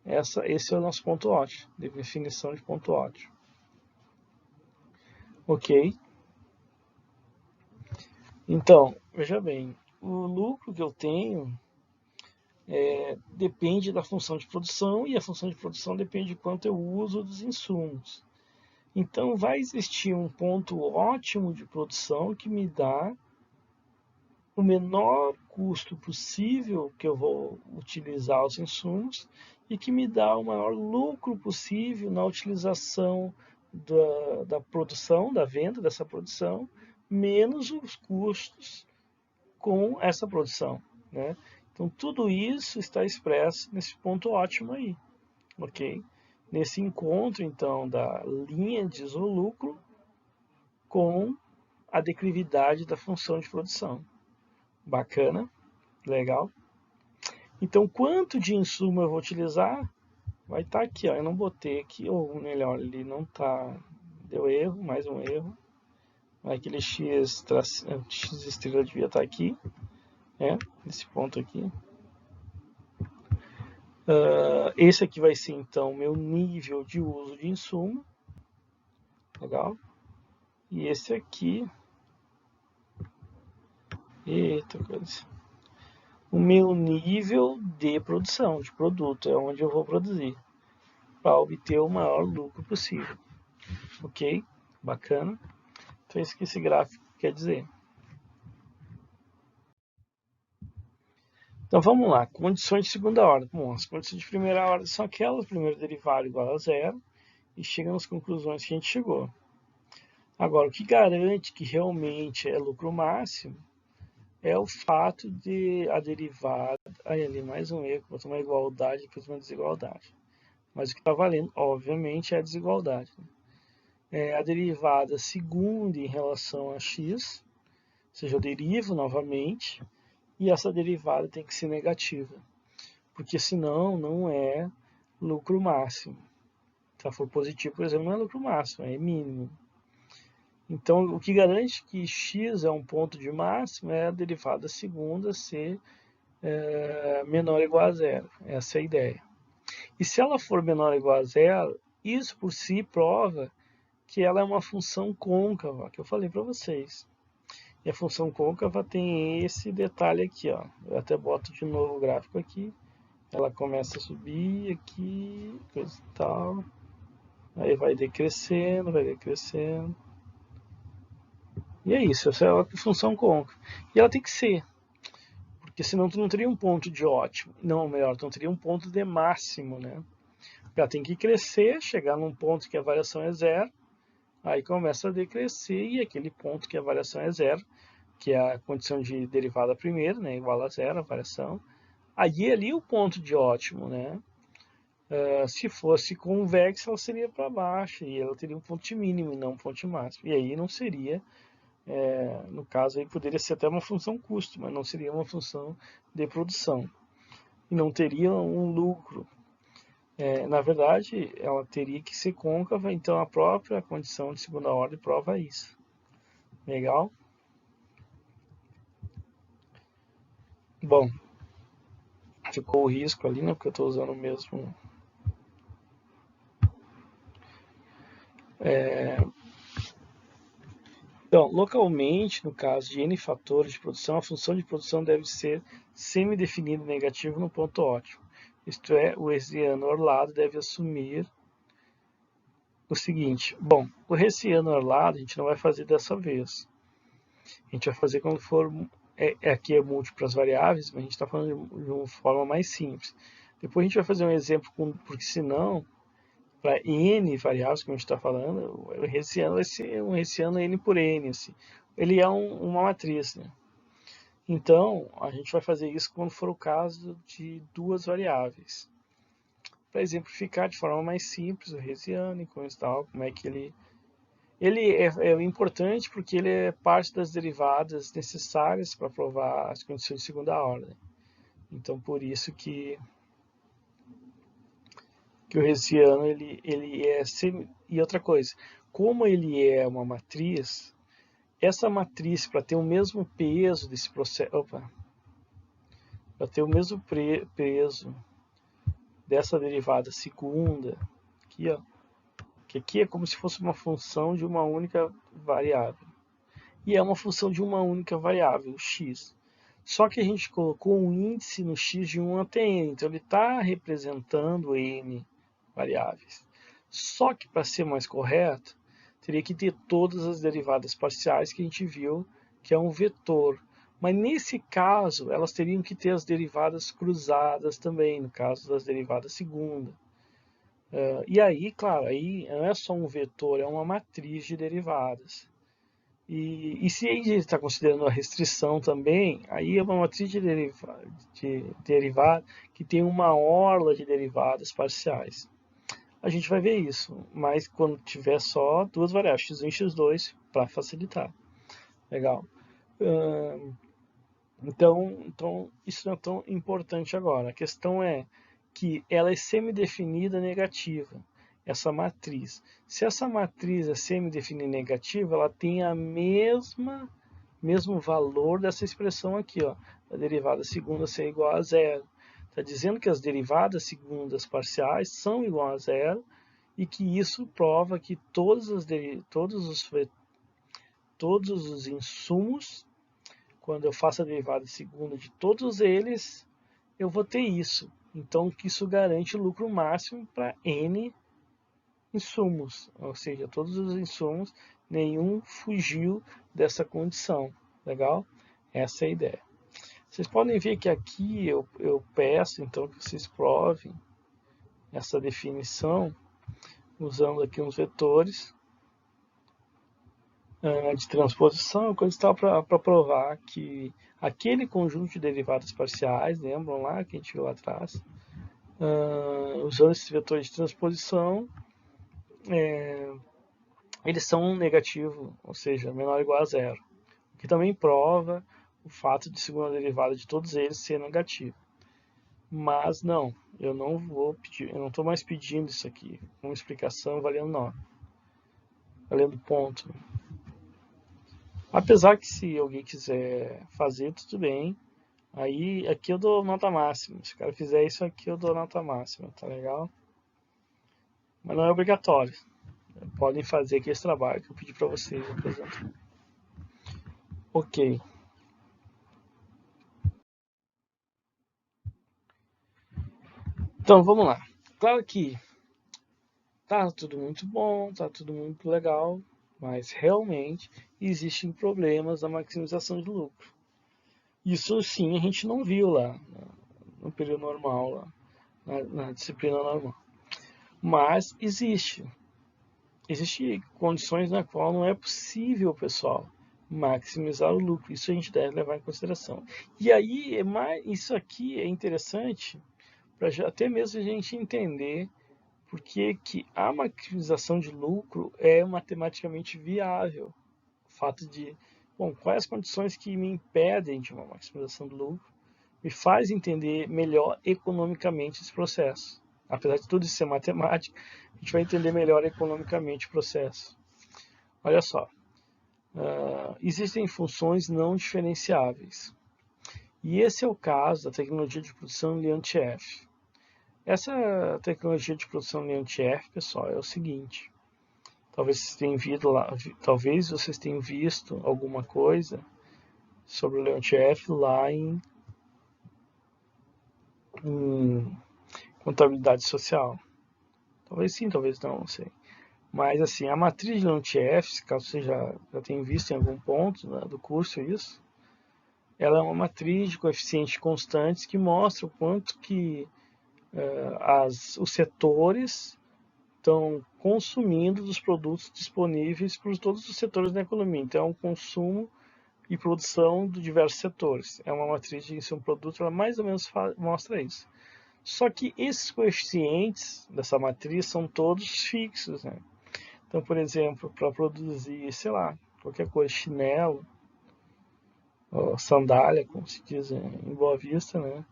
Esse é o nosso ponto ótimo, definição de ponto ótimo. Ok? Então, veja bem, o lucro que eu tenho depende da função de produção e a função de produção depende de quanto eu uso dos insumos. Então, vai existir um ponto ótimo de produção que me dá o menor custo possível que eu vou utilizar os insumos e que me dá o maior lucro possível na utilização da produção, da venda dessa produção, menos os custos com essa produção, né? Então tudo isso está expresso nesse ponto ótimo aí, ok? Nesse encontro então da linha de isolucro com a declividade da função de produção. Bacana, legal. Então quanto de insumo eu vou utilizar? Vai estar aqui, ó. Eu não botei aqui, ou melhor, ele não tá, deu erro, mais um erro. Aquele x estrela devia estar aqui, nesse ponto aqui. Esse aqui vai ser então meu nível de uso de insumo, legal? E esse aqui, eita coisa, o meu nível de produção, de produto, é onde eu vou produzir, para obter o maior lucro possível, ok? Bacana? Então é isso que esse gráfico quer dizer. Então vamos lá, condições de segunda ordem. Bom, as condições de primeira ordem são aquelas, primeiro derivado igual a zero, e chega nas conclusões que a gente chegou. Agora, o que garante que realmente é lucro máximo é o fato de a derivada... Aí ali mais um erro, botou uma igualdade, depois uma desigualdade. Mas o que está valendo, obviamente, é a desigualdade. A derivada segunda em relação a x, ou seja, eu derivo novamente, e essa derivada tem que ser negativa, porque senão não é lucro máximo. Se ela for positivo, por exemplo, não é lucro máximo, é mínimo. Então, o que garante que x é um ponto de máximo é a derivada segunda ser menor ou igual a zero. Essa é a ideia. E se ela for menor ou igual a zero, isso por si prova que ela é uma função côncava, que eu falei para vocês. E a função côncava tem esse detalhe aqui, ó. Eu até boto de novo o gráfico aqui. Ela começa a subir aqui, coisa e tal. Aí vai decrescendo, vai decrescendo. E é isso, essa é a função côncava. E ela tem que ser, porque senão tu não teria um ponto de ótimo. Não, melhor, tu não teria um ponto de máximo, né? Ela tem que crescer, chegar num ponto que a variação é zero, aí começa a decrescer e aquele ponto que a variação é zero, que é a condição de derivada primeira, né, igual a zero, a variação, aí ali o ponto de ótimo, né? Se fosse convexa, ela seria para baixo e ela teria um ponto mínimo e não um ponto máximo. E aí não seria, no caso aí poderia ser até uma função custo, mas não seria uma função de produção. E não teria um lucro. Na verdade, ela teria que ser côncava, então a própria condição de segunda ordem prova isso. Legal? Bom, ficou o risco ali, né? Porque eu estou usando o mesmo. Então, localmente, no caso de n fatores de produção, a função de produção deve ser semi-definida negativo no ponto ótimo. Isto é, o hessiano orlado deve assumir o seguinte. Bom, o hessiano orlado a gente não vai fazer dessa vez. A gente vai fazer quando for. Aqui é múltiplas variáveis, mas a gente está falando de uma forma mais simples. Depois a gente vai fazer um exemplo, porque senão, para n variáveis, que a gente está falando, o hessiano vai ser um hessiano n por n. Assim. Ele é uma matriz. Né? Então, a gente vai fazer isso quando for o caso de duas variáveis. Para exemplificar de forma mais simples o hessiano e como é que ele é importante porque ele é parte das derivadas necessárias para provar as condições de segunda ordem. Então, por isso que o hessiano ele é e outra coisa, como ele é uma matriz, essa matriz para ter o mesmo peso desse processo, para ter o mesmo peso dessa derivada segunda, aqui, ó, que aqui é como se fosse uma função de uma única variável. E é uma função de uma única variável, x. Só que a gente colocou um índice no x de 1 até n, então ele está representando n variáveis. Só que para ser mais correto, teria que ter todas as derivadas parciais que a gente viu, que é um vetor. Mas nesse caso, elas teriam que ter as derivadas cruzadas também, no caso das derivadas segunda. E aí, claro, aí não é só um vetor, é uma matriz de derivadas. E se a gente está considerando a restrição também, aí é uma matriz de derivada que tem uma orla de derivadas parciais. A gente vai ver isso, mas quando tiver só duas variáveis, x1 e x2, para facilitar. Legal. Então, isso não é tão importante agora. A questão é que ela é semidefinida negativa, essa matriz. Se essa matriz é semidefinida negativa, ela tem a mesmo valor dessa expressão aqui, ó, a derivada segunda ser igual a zero. Está dizendo que as derivadas segundas parciais são igual a zero e que isso prova que todos os insumos, quando eu faço a derivada segunda de todos eles, eu vou ter isso. Então, isso garante o lucro máximo para N insumos, ou seja, todos os insumos, nenhum fugiu dessa condição. Legal? Essa é a ideia. Vocês podem ver que aqui eu peço então que vocês provem essa definição usando aqui uns vetores de transposição, coisa e tal, para provar que aquele conjunto de derivadas parciais, lembram lá que a gente viu lá atrás, usando esses vetores de transposição, eles são um negativo, ou seja, menor ou igual a zero. Que também prova o fato de segunda derivada de todos eles ser negativa. Mas não, eu não vou pedir, eu não estou mais pedindo isso aqui, uma explicação valendo nó, valendo ponto. Apesar que se alguém quiser fazer, tudo bem. Aí aqui eu dou nota máxima. Se o cara fizer isso aqui, eu dou nota máxima, tá legal? Mas não é obrigatório. Podem fazer aqui esse trabalho que eu pedi para vocês, por exemplo. Ok. Então vamos lá. Claro que tá tudo muito bom, tá tudo muito legal, mas realmente existem problemas na maximização de lucro. Isso sim a gente não viu lá no período normal, lá, na disciplina normal. Mas existe condições na qual não é possível, pessoal, maximizar o lucro. Isso a gente deve levar em consideração. E aí, isso aqui é interessante para até mesmo a gente entender por que a maximização de lucro é matematicamente viável. O fato de, bom, quais as condições que me impedem de uma maximização do lucro me faz entender melhor economicamente esse processo. Apesar de tudo isso ser matemática, a gente vai entender melhor economicamente o processo. Olha só, existem funções não diferenciáveis. E esse é o caso da tecnologia de produção Leontief. Essa tecnologia de produção Leontief, pessoal, é o seguinte. Talvez vocês tenham visto alguma coisa sobre o Leontief lá em contabilidade social. Talvez sim, talvez não sei. Mas assim, a matriz de Leontief, caso você já tenha visto em algum ponto, né, do curso isso, ela é uma matriz de coeficientes constantes que mostra o quanto que os setores estão consumindo dos produtos disponíveis por todos os setores da economia. Então, é um consumo e produção de diversos setores. É uma matriz de um produto, ela mais ou menos mostra isso. Só que esses coeficientes dessa matriz são todos fixos, né? Então, por exemplo, para produzir, sei lá, qualquer coisa, chinelo, ou sandália, como se diz em Boa Vista, né?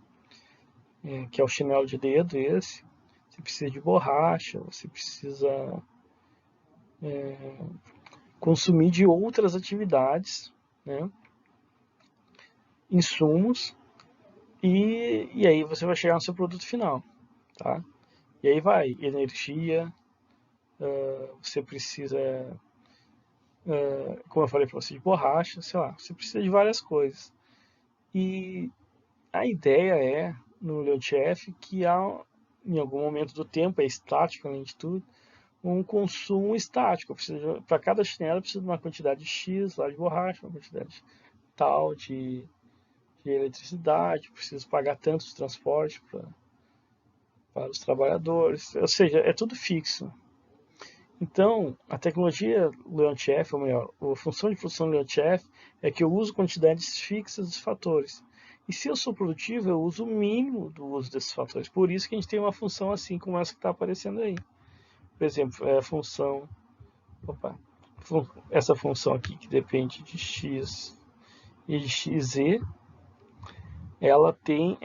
Que é o chinelo de dedo esse. Você precisa de borracha, você precisa consumir de outras atividades, né? Insumos, e aí você vai chegar no seu produto final, tá? E aí vai energia, você precisa, como eu falei para você, de borracha, sei lá, você precisa de várias coisas. E a ideia é, no Leontief, que há, em algum momento do tempo, é estático além de tudo, um consumo estático. Para cada chinelo precisa de uma quantidade X lá de borracha, uma quantidade tal de eletricidade, preciso pagar tanto de transporte para os trabalhadores, ou seja, é tudo fixo. Então, a tecnologia Leontief, ou melhor, a função de produção Leontief é que eu uso quantidades fixas dos fatores. E se eu sou produtivo, eu uso o mínimo do uso desses fatores. Por isso que a gente tem uma função assim como essa que está aparecendo aí. Por exemplo, é a função... Opa, essa função aqui que depende de x e de xz, ela tem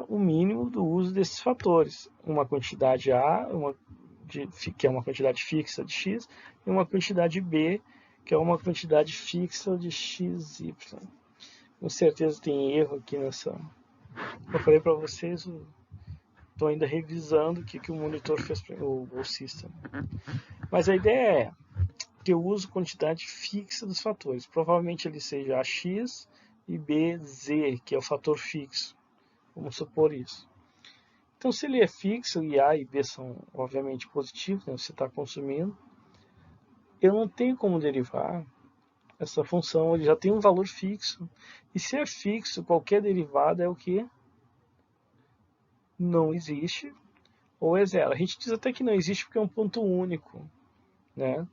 o mínimo do uso desses fatores. Uma quantidade A, que é uma quantidade fixa de x, e uma quantidade B, que é uma quantidade fixa de xy. Com certeza tem erro aqui nessa. Eu falei para vocês, estou ainda revisando o que o monitor fez para o bolsista. Mas a ideia é que eu uso quantidade fixa dos fatores. Provavelmente ele seja AX e BZ, que é o fator fixo. Vamos supor isso. Então, se ele é fixo e A e B são obviamente positivos, né, você está consumindo, eu não tenho como derivar essa função, ele já tem um valor fixo. E se é fixo, qualquer derivada é o que? Não existe, ou é zero. A gente diz até que não existe porque é um ponto único, né?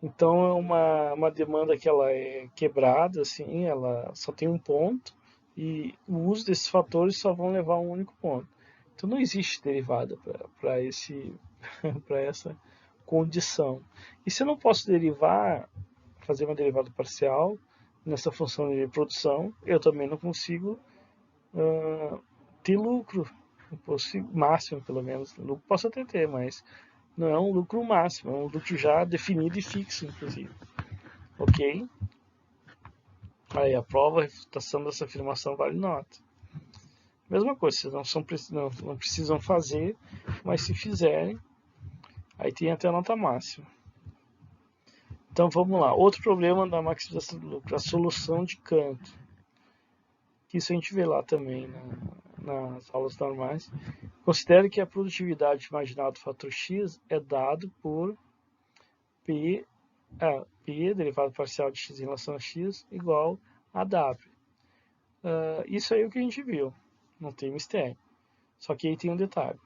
Então é uma demanda que ela é quebrada, assim, ela só tem um ponto, e o uso desses fatores só vão levar a um único ponto. Então não existe derivada para essa condição. E se eu não posso fazer uma derivada parcial nessa função de produção, eu também não consigo ter lucro, máximo pelo menos. Lucro posso até ter, mas não é um lucro máximo, é um lucro já definido e fixo, inclusive. Ok? Aí a prova, a refutação dessa afirmação vale nota. Mesma coisa, vocês não precisam fazer, mas se fizerem, aí tem até a nota máxima. Então vamos lá. Outro problema da maximização do lucro, a solução de Cantor. Isso a gente vê lá também nas aulas normais. Considere que a produtividade marginal do fator X é dado por P. P, derivado parcial de x em relação a x, igual a W. Isso aí é o que a gente viu, não tem mistério. Só que aí tem um detalhe.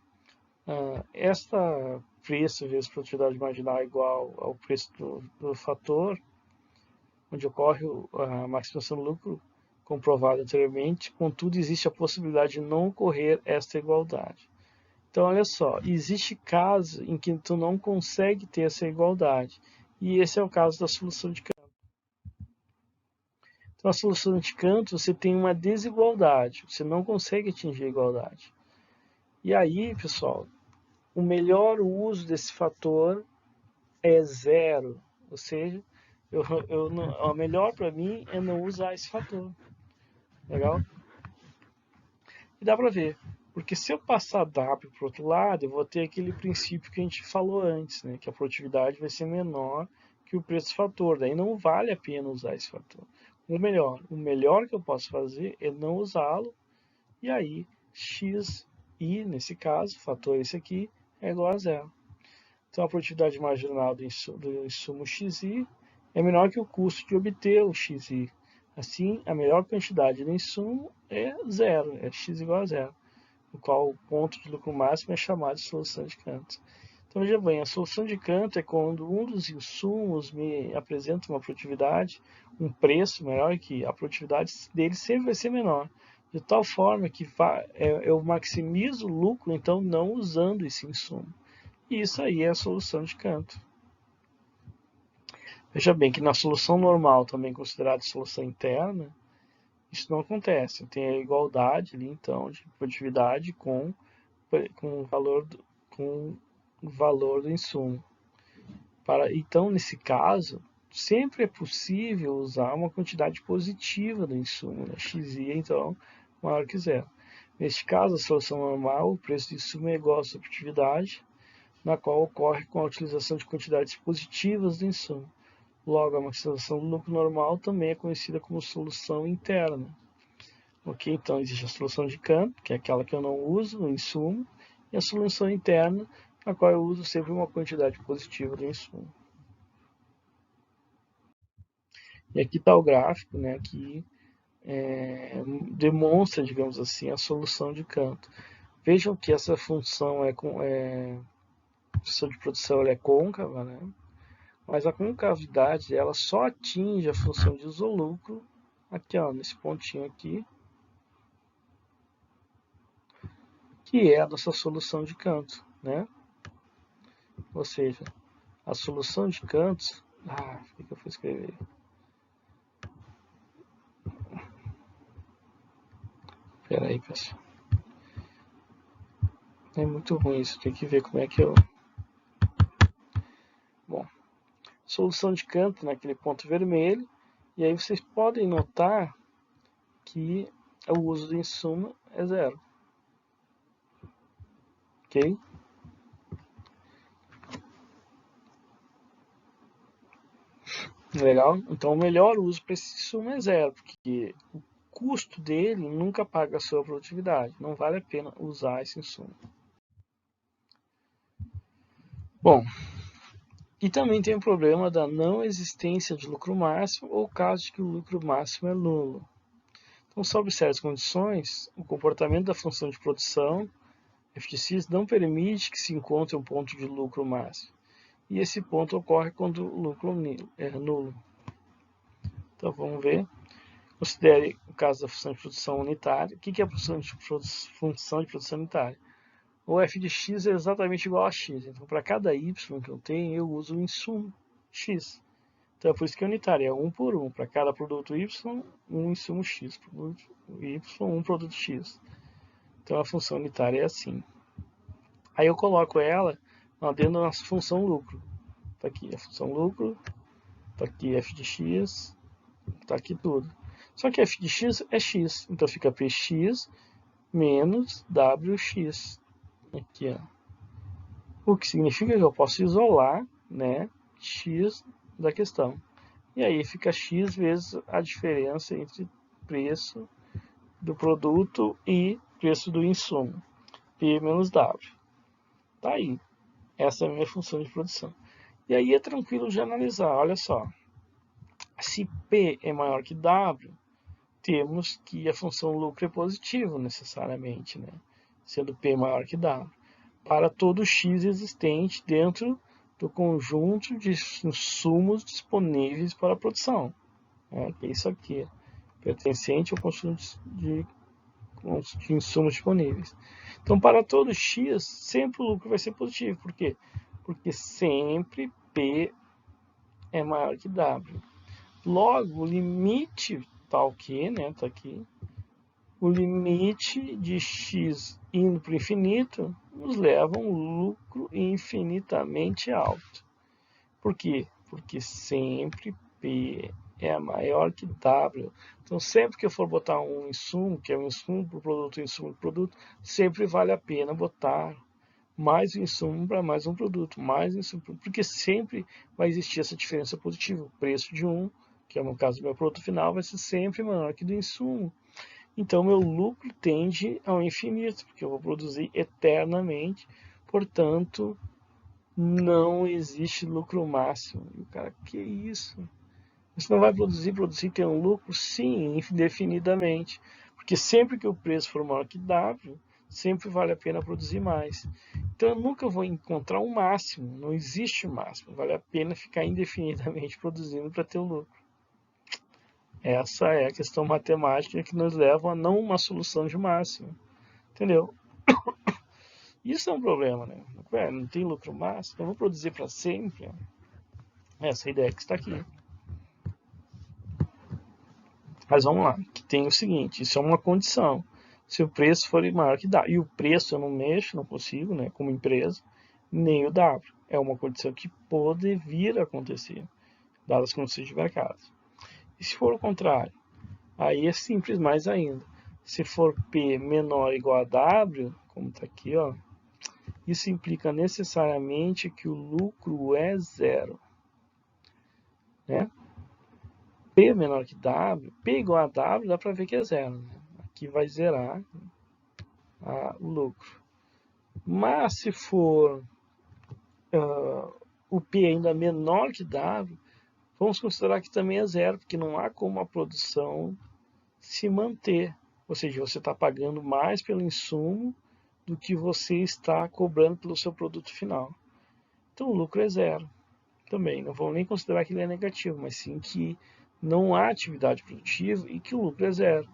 Esta preço vezes produtividade marginal é igual ao preço do fator, onde ocorre a maximização do lucro, comprovado anteriormente, contudo existe a possibilidade de não ocorrer esta igualdade. Então, olha só, existe caso em que tu não consegue ter essa igualdade, e esse é o caso da solução de Cantor. Então, a solução de Cantor, você tem uma desigualdade, você não consegue atingir a igualdade. E aí, pessoal, o melhor uso desse fator é zero, ou seja, o melhor para mim é não usar esse fator. Legal? E dá para ver, porque se eu passar W para o outro lado, eu vou ter aquele princípio que a gente falou antes, né? Que a produtividade vai ser menor que o preço do fator, daí não vale a pena usar esse fator. O melhor que eu posso fazer é não usá-lo, e aí x i, nesse caso, o fator esse aqui, é igual a zero. Então a produtividade marginal do insumo xi é menor que o custo de obter o xi. Assim, a melhor quantidade do insumo é zero, é x igual a zero, no qual o ponto de lucro máximo é chamado de solução de Cantor. Então veja bem, a solução de Cantor é quando um dos insumos me apresenta uma produtividade, um preço melhor, que a produtividade dele sempre vai ser menor, de tal forma que eu maximizo o lucro, então não usando esse insumo. E isso aí é a solução de Cantor. Veja bem que na solução normal, também considerada solução interna, isso não acontece. Tem a igualdade ali, então, de produtividade com o valor do insumo. Então, nesse caso, sempre é possível usar uma quantidade positiva do insumo, né? Xi, então, maior que zero. Neste caso, a solução normal, o preço do insumo é igual à sua produtividade, na qual ocorre com a utilização de quantidades positivas do insumo. Logo, a maximização do lucro normal também é conhecida como solução interna. Ok? Então, existe a solução de Cantor, que é aquela que eu não uso no insumo, e a solução interna, na qual eu uso sempre uma quantidade positiva do insumo. E aqui está o gráfico, né, que demonstra, digamos assim, a solução de Cantor. Vejam que essa função função de produção ela é côncava, né? Mas a concavidade ela só atinge a função de isolucro aqui, ó, nesse pontinho aqui, que é a nossa solução de Cantor, né? Ou seja, a solução de Cantor, o que eu fui escrever? Espera aí, pessoal. É muito ruim isso, tem que ver como é que eu... Bom, solução de Cantor naquele ponto vermelho, e aí vocês podem notar que o uso do insumo é zero. Ok? Legal? Então o melhor uso para esse insumo é zero, porque o custo dele nunca paga a sua produtividade. Não vale a pena usar esse insumo. Bom, e também tem o problema da não existência de lucro máximo ou caso de que o lucro máximo é nulo. Então, sob certas condições, o comportamento da função de produção f de x não permite que se encontre um ponto de lucro máximo. E esse ponto ocorre quando o lucro é nulo. Então vamos ver. Considere o caso da função de produção unitária. O que é a função de produção unitária? O f de x é exatamente igual a x. Então, para cada y que eu tenho, eu uso o insumo x. Então, é por isso que é unitária, é 1 por 1. Para cada produto y, um insumo x. Produto y, um produto x. Então, a função unitária é assim. Aí eu coloco ela dentro da nossa função lucro. Está aqui a função lucro, está aqui f de x, está aqui tudo. Só que f de x é x, então fica px menos wx. Aqui, ó. O que significa que eu posso isolar, né, x da questão. E aí fica x vezes a diferença entre preço do produto e preço do insumo. P menos W. Tá aí. Essa é a minha função de produção. E aí é tranquilo de analisar, olha só. Se P é maior que W, temos que a função lucro é positivo necessariamente, né? Sendo P maior que W, para todo X existente dentro do conjunto de insumos disponíveis para a produção. Né? Que é isso aqui, pertencente ao conjunto de insumos disponíveis. Então, para todo X, sempre o lucro vai ser positivo. Por quê? Porque sempre P é maior que W. Logo, o limite tal que, né, tá aqui, o limite de x indo para o infinito nos leva a um lucro infinitamente alto. Por quê? Porque sempre P é maior que W. Então, sempre que eu for botar um insumo, que é um insumo para o produto, um insumo para o produto, sempre vale a pena botar mais um insumo para mais um produto, mais um insumo, porque sempre vai existir essa diferença positiva. O preço de um, que é no caso do meu produto final, vai ser sempre maior que do insumo. Então, meu lucro tende ao infinito, porque eu vou produzir eternamente, portanto, não existe lucro máximo. E o cara, que isso? Você não vai produzir ter um lucro? Sim, indefinidamente. Porque sempre que o preço for maior que W, sempre vale a pena produzir mais. Então eu nunca vou encontrar um máximo, não existe máximo. Vale a pena ficar indefinidamente produzindo para ter o lucro. Essa é a questão matemática que nos leva a não uma solução de máximo. Entendeu? Isso é um problema, né? Não tem lucro máximo, eu vou produzir para sempre. Essa é a ideia que está aqui. Mas vamos lá, que tem o seguinte, isso é uma condição. Se o preço for maior que W, e o preço eu não mexo, não consigo, né, como empresa, nem o W. É uma condição que pode vir a acontecer, dadas as condições de mercado. E se for o contrário, aí é simples mais ainda. Se for P menor ou igual a W, como está aqui, ó, isso implica necessariamente que o lucro é zero. Né? P menor que W, P igual a W, dá para ver que é zero. Né? Aqui vai zerar o lucro. Mas se for o P ainda menor que W, vamos considerar que também é zero, porque não há como a produção se manter. Ou seja, você está pagando mais pelo insumo do que você está cobrando pelo seu produto final. Então o lucro é zero. Também não vamos nem considerar que ele é negativo, mas sim que não há atividade produtiva e que o lucro é zero.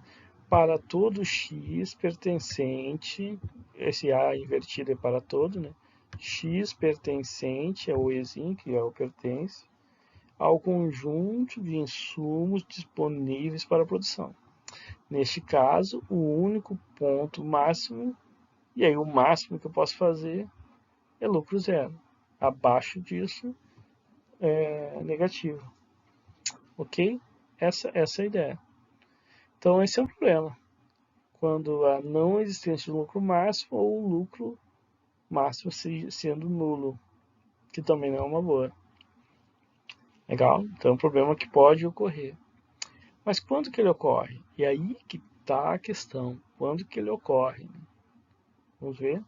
Para todo x pertencente, esse A invertido é para todo, né? X pertencente é o Ezinho, que é o pertence, ao conjunto de insumos disponíveis para a produção. Neste caso, o único ponto máximo, e aí o máximo que eu posso fazer é lucro zero. Abaixo disso é negativo. Ok? Essa é a ideia. Então, esse é um problema. Quando há não existência de lucro máximo ou o lucro máximo sendo nulo, que também não é uma boa. Legal? Então é um problema que pode ocorrer. Mas quando que ele ocorre? E aí que está a questão. Quando que ele ocorre? Vamos ver.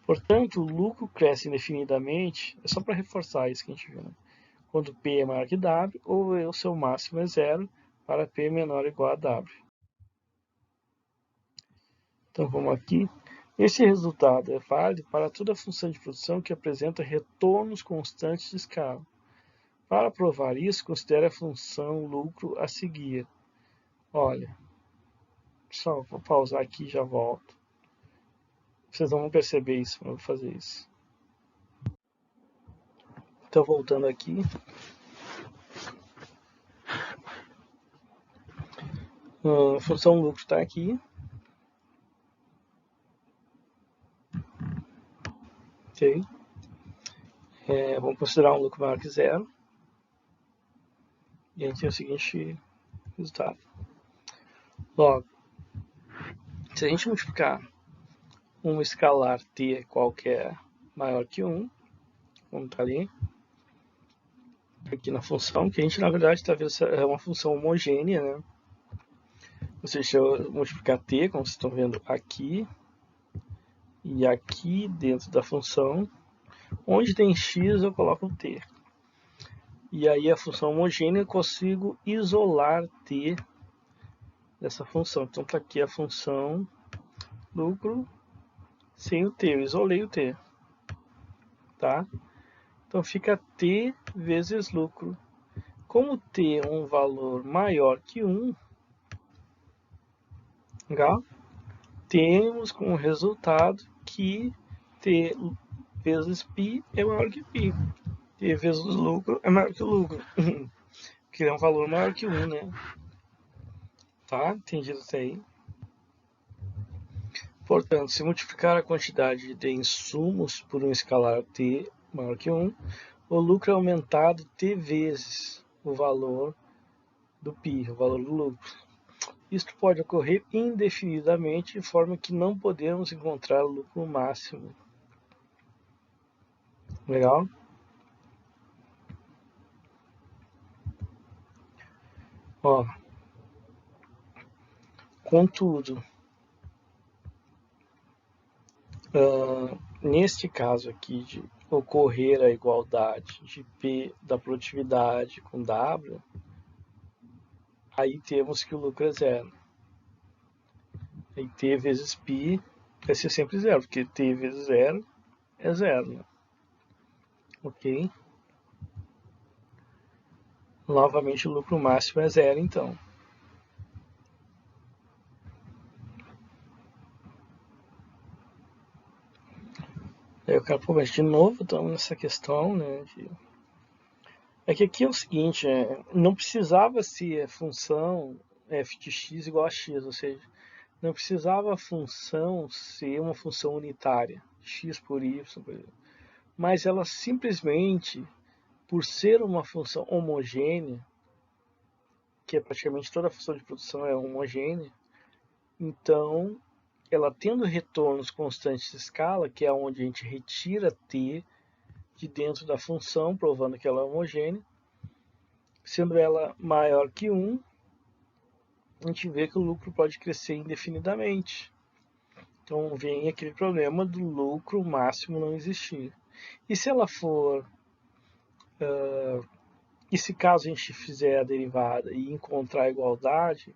Portanto, o lucro cresce indefinidamente, é só para reforçar isso que a gente viu, né? Quando P é maior que W, ou o seu máximo é zero, para P menor ou igual a W. Então vamos aqui. Esse resultado é válido para toda função de produção que apresenta retornos constantes de escala. Para provar isso, considere a função lucro a seguir. Olha, só vou pausar aqui e já volto. Vocês não vão perceber isso, mas eu vou fazer isso. Então, voltando aqui. A função lucro está aqui. Ok. Vamos considerar um lucro maior que zero. E a gente tem o seguinte resultado. Logo, se a gente multiplicar um escalar t qualquer maior que 1, como está ali, aqui na função, que a gente na verdade está vendo é uma função homogênea, né? Ou seja, se eu multiplicar t, como vocês estão vendo aqui, e aqui dentro da função, onde tem x eu coloco t. E aí a função homogênea eu consigo isolar t dessa função. Então tá aqui a função lucro sem o t, eu isolei o t, tá? Então fica t vezes lucro. Como t é um valor maior que 1, legal? Temos como resultado que t vezes π é maior que π. T vezes lucro é maior que o lucro. Que é um valor maior que 1, né? Tá? Entendido até aí? Portanto, se multiplicar a quantidade de insumos por um escalar t maior que 1, o lucro é aumentado t vezes o valor do π, o valor do lucro. Isto pode ocorrer indefinidamente, de forma que não podemos encontrar o lucro máximo. Legal? Ó, contudo, neste caso aqui de ocorrer a igualdade de P da produtividade com W, aí temos que o lucro é zero. E T vezes π vai ser sempre zero, porque T vezes zero é zero, né? Ok? Novamente o lucro máximo é zero, então. Aí eu quero, pô, mas de novo estamos nessa questão, né? É que aqui é o seguinte, não precisava ser a função f de x igual a x, ou seja, não precisava a função ser uma função unitária, x por y, por exemplo. Mas ela simplesmente, por ser uma função homogênea, que é praticamente toda a função de produção é homogênea, então ela tendo retornos constantes de escala, que é onde a gente retira t de dentro da função, provando que ela é homogênea, sendo ela maior que 1, a gente vê que o lucro pode crescer indefinidamente. Então vem aquele problema do lucro máximo não existir. E se ela for... e se caso a gente fizer a derivada e encontrar a igualdade,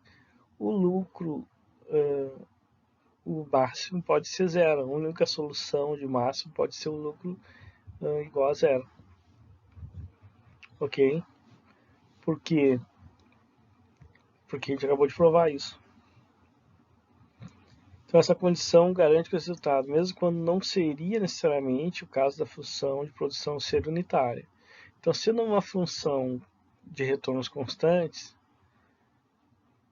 o lucro, o máximo pode ser zero. A única solução de máximo pode ser o lucro igual a zero. Ok? Por quê? Porque a gente acabou de provar isso. Então essa condição garante que o resultado, mesmo quando não seria necessariamente o caso da função de produção ser unitária. Então, sendo uma função de retornos constantes,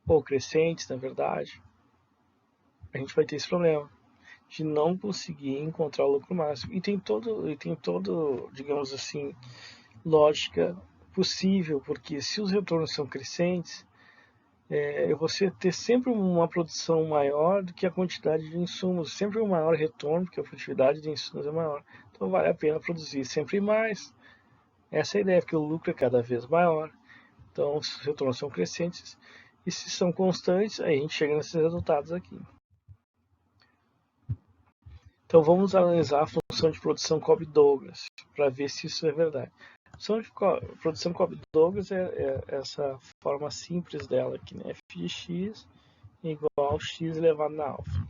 ou crescentes, na verdade, a gente vai ter esse problema de não conseguir encontrar o lucro máximo. E tem todo, digamos assim, lógica possível, porque se os retornos são crescentes, você ter sempre uma produção maior do que a quantidade de insumos, sempre um maior retorno, porque a produtividade de insumos é maior. Então vale a pena produzir sempre mais. Essa é a ideia, porque o lucro é cada vez maior. Então os retornos são crescentes. E se são constantes, aí a gente chega nesses resultados aqui. Então vamos analisar a função de produção Cobb-Douglas, para ver se isso é verdade. A função de produção Cobb-Douglas é essa forma simples dela aqui, né? F de x igual a x elevado na alfa.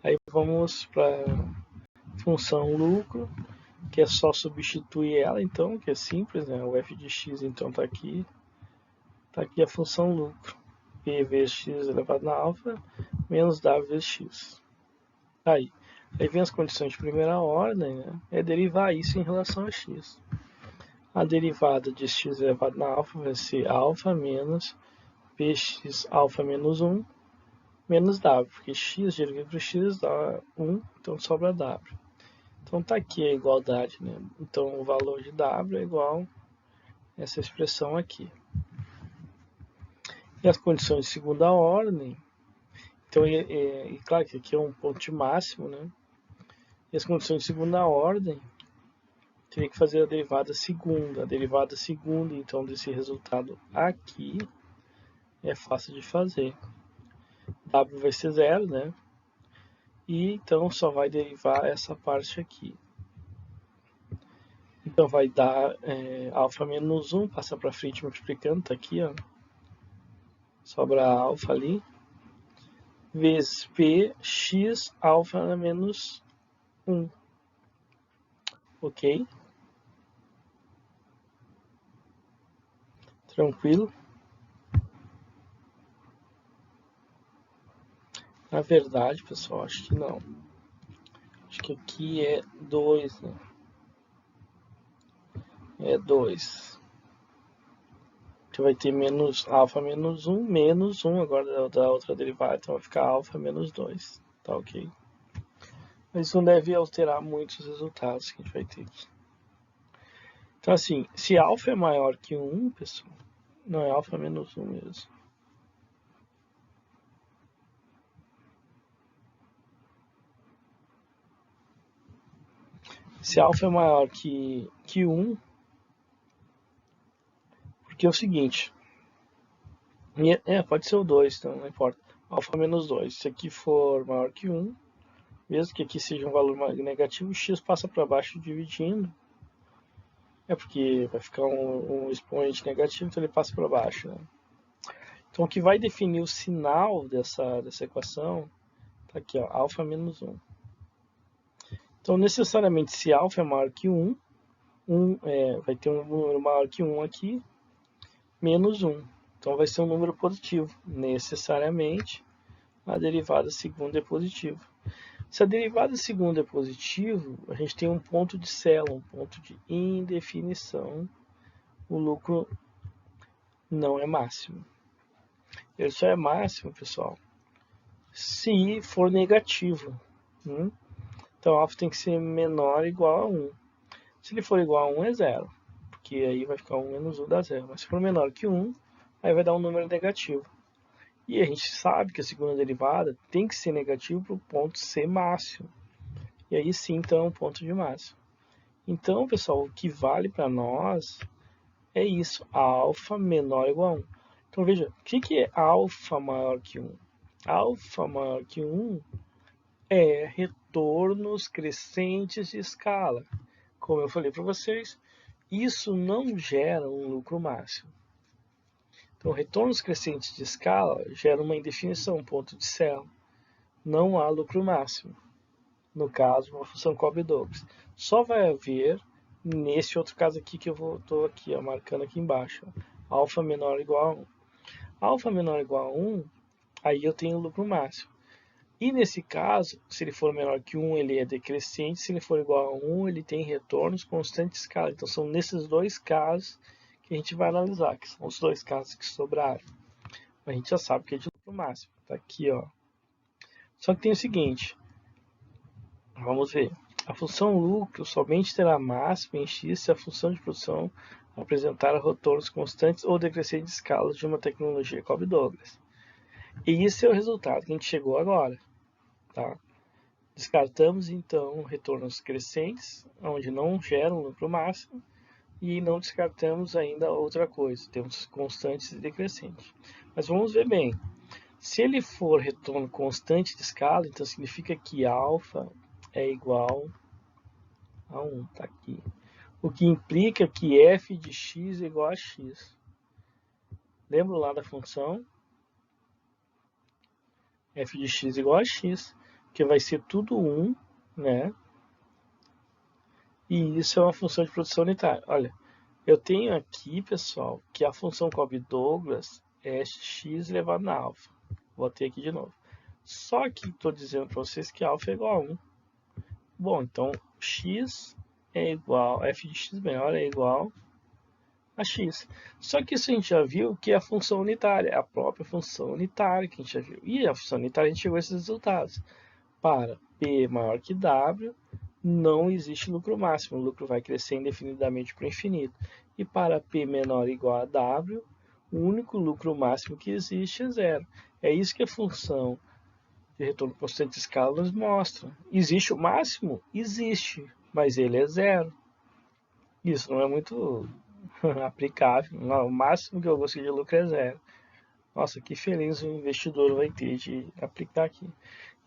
Aí vamos para a função lucro, que é só substituir ela, então, que é simples, né? O f de x, então, está aqui. Está aqui a função lucro. P vezes x elevado na alfa, menos w vezes x. Aí vem as condições de primeira ordem, né? É derivar isso em relação a x. A derivada de x elevado na alfa vai ser alfa menos px alfa menos 1 menos w, porque x dividido por x dá 1, então sobra w. Então tá aqui a igualdade, né? Então o valor de w é igual a essa expressão aqui. E as condições de segunda ordem, então, claro que aqui é um ponto de máximo, né? E as condições de segunda ordem, teria que fazer a derivada segunda. A derivada segunda, então, desse resultado aqui, é fácil de fazer. W vai ser zero, né? E então só vai derivar essa parte aqui. Então vai dar alfa menos 1, passa para frente multiplicando, tá aqui, ó. Sobra alfa ali, vezes px alfa menos 1, ok? Tranquilo? Na verdade, pessoal, acho que não. Acho que aqui é 2, né? É 2. Então vai ter menos alfa menos 1, menos 1 agora da outra derivada, então vai ficar alfa menos 2, tá ok? Mas isso não deve alterar muito os resultados que a gente vai ter aqui. Então assim, se alfa é maior que 1, pessoal, não é alfa menos 1 mesmo. Se alfa é maior que 1, porque é o seguinte, pode ser o 2, então não importa. Alfa menos 2, se aqui for maior que 1, mesmo que aqui seja um valor negativo, x passa para baixo dividindo. É porque vai ficar um expoente negativo, então ele passa para baixo, né? Então o que vai definir o sinal dessa equação está aqui, ó, alfa menos 1. Então necessariamente se alfa é maior que 1, vai ter um número maior que 1 aqui, menos 1. Então vai ser um número positivo. Necessariamente a derivada segunda é positiva. Se a derivada segunda é positivo, a gente tem um ponto de célula, um ponto de indefinição. O lucro não é máximo. Ele só é máximo, pessoal, se for negativo. Então, alfa tem que ser menor ou igual a 1. Se ele for igual a 1, é zero, porque aí vai ficar 1 menos 1 dá zero. Mas se for menor que 1, aí vai dar um número negativo. E a gente sabe que a segunda derivada tem que ser negativo para o ponto ser máximo. E aí sim, então, é um ponto de máximo. Então, pessoal, o que vale para nós é isso, alfa menor ou igual a 1. Então, veja, o que é alfa maior que 1? Alfa maior que 1 é retornos crescentes de escala. Como eu falei para vocês, isso não gera um lucro máximo. Então, retornos crescentes de escala gera uma indefinição, um ponto de célula. Não há lucro máximo. No caso, uma função Cobb-Douglas. Só vai haver nesse outro caso aqui que eu estou aqui, ó, marcando aqui embaixo. Ó, alfa menor ou igual a 1. Alfa menor ou igual a 1, aí eu tenho lucro máximo. E nesse caso, se ele for menor que 1, ele é decrescente. Se ele for igual a 1, ele tem retornos constantes de escala. Então, são nesses dois casos que a gente vai analisar, que são os dois casos que sobraram. A gente já sabe que é de lucro máximo. Tá aqui, ó. Só que tem o seguinte. Vamos ver. A função lucro somente terá máxima em x se a função de produção apresentar retornos constantes ou decrescentes de escala de uma tecnologia Cobb-Douglas. E isso é o resultado que a gente chegou agora. Tá? Descartamos, então, retornos crescentes, onde não geram lucro máximo, e não descartamos ainda outra coisa, temos constantes e decrescentes. Mas vamos ver bem. Se ele for retorno constante de escala, então significa que alfa é igual a 1, tá aqui. O que implica que f de x é igual a x. Lembra lá da função? F de x é igual a x, que vai ser tudo 1, né? E isso é uma função de produção unitária. Olha, eu tenho aqui, pessoal, que a função Cobb-Douglas é x elevado na alfa. Vou ter aqui de novo. Só que estou dizendo para vocês que alfa é igual a 1. Bom, então x é igual, f de x menor é igual a x. Só que isso a gente já viu que é a função unitária, é a própria função unitária que a gente já viu. E a função unitária a gente chegou a esses resultados. Para P maior que W, não existe lucro máximo, o lucro vai crescer indefinidamente para o infinito. E para P menor ou igual a W, o único lucro máximo que existe é zero. É isso que a função de retorno constante de escala nos mostra. Existe o máximo? Existe, mas ele é zero. Isso não é muito aplicável. Não, o máximo que eu consigo de lucro é zero. Nossa, que feliz o investidor vai ter de aplicar aqui.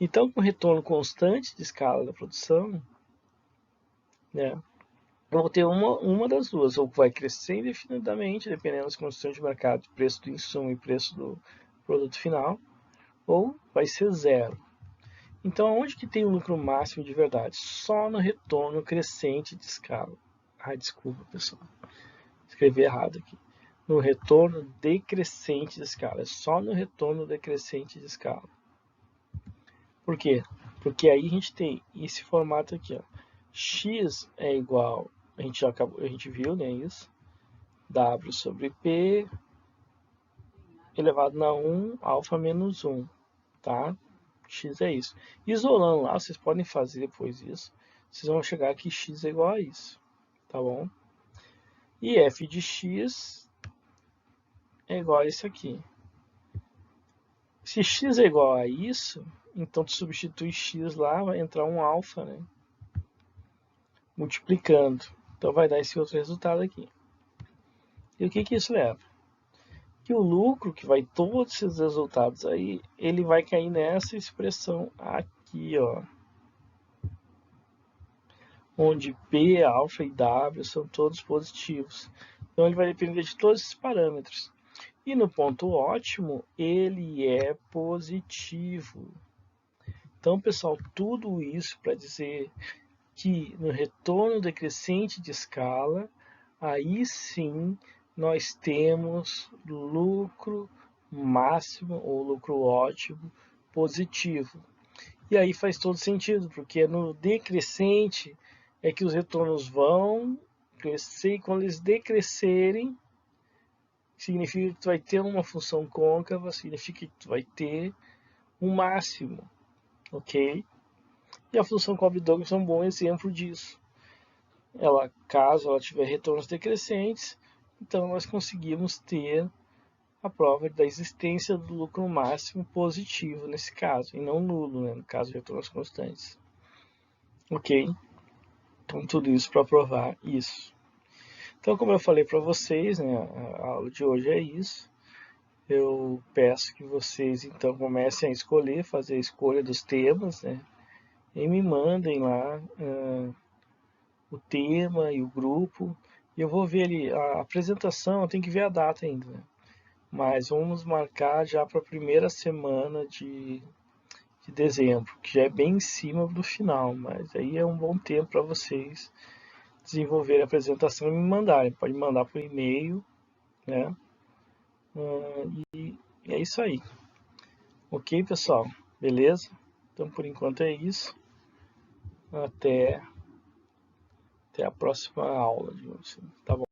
Então, com retorno constante de escala da produção, né, eu vou ter uma das duas, ou vai crescer indefinidamente, dependendo das condições de mercado, preço do insumo e preço do produto final, ou vai ser zero. Então, onde que tem o lucro máximo de verdade? Só no retorno crescente de escala. Ah, desculpa, pessoal. Escrevi errado aqui. No retorno decrescente de escala. É só no retorno decrescente de escala. Por quê? Porque aí a gente tem esse formato aqui, ó. X é igual, a gente viu, né, isso? W sobre P elevado a 1, alfa menos 1, tá? X é isso. Isolando lá, vocês podem fazer depois isso. Vocês vão chegar que X é igual a isso, tá bom? E f de x é igual a isso aqui. Se x é igual a isso, então tu substitui x lá, vai entrar um alfa, né? Multiplicando. Então vai dar esse outro resultado aqui. E o que que isso leva? Que o lucro, que vai todos esses resultados aí, ele vai cair nessa expressão aqui, ó. Onde P, alfa e W são todos positivos. Então ele vai depender de todos esses parâmetros. E no ponto ótimo, ele é positivo. Então, pessoal, tudo isso para dizer que no retorno decrescente de escala, aí sim nós temos lucro máximo ou lucro ótimo positivo. E aí faz todo sentido, porque no decrescente é que os retornos vão crescer, e quando eles decrescerem, significa que tu vai ter uma função côncava, significa que tu vai ter um máximo, ok? E a função Cobb-Douglas é um bom exemplo disso. Caso ela tiver retornos decrescentes, então nós conseguimos ter a prova da existência do lucro máximo positivo nesse caso, e não nulo, né, no caso de retornos constantes. Ok? Então tudo isso para provar isso. Então, como eu falei para vocês, né, a aula de hoje é isso. Eu peço que vocês então comecem a escolher, fazer a escolha dos temas, né? E me mandem lá o tema e o grupo. E eu vou ver ali a apresentação, eu tenho que ver a data ainda, né? Mas vamos marcar já para a primeira semana de dezembro, que já é bem em cima do final, mas aí é um bom tempo para vocês desenvolverem a apresentação e me mandarem. Pode mandar por e-mail, né? E é isso aí. Ok, pessoal? Beleza? Então, por enquanto é isso. Até a próxima aula, digamos assim. Tá bom?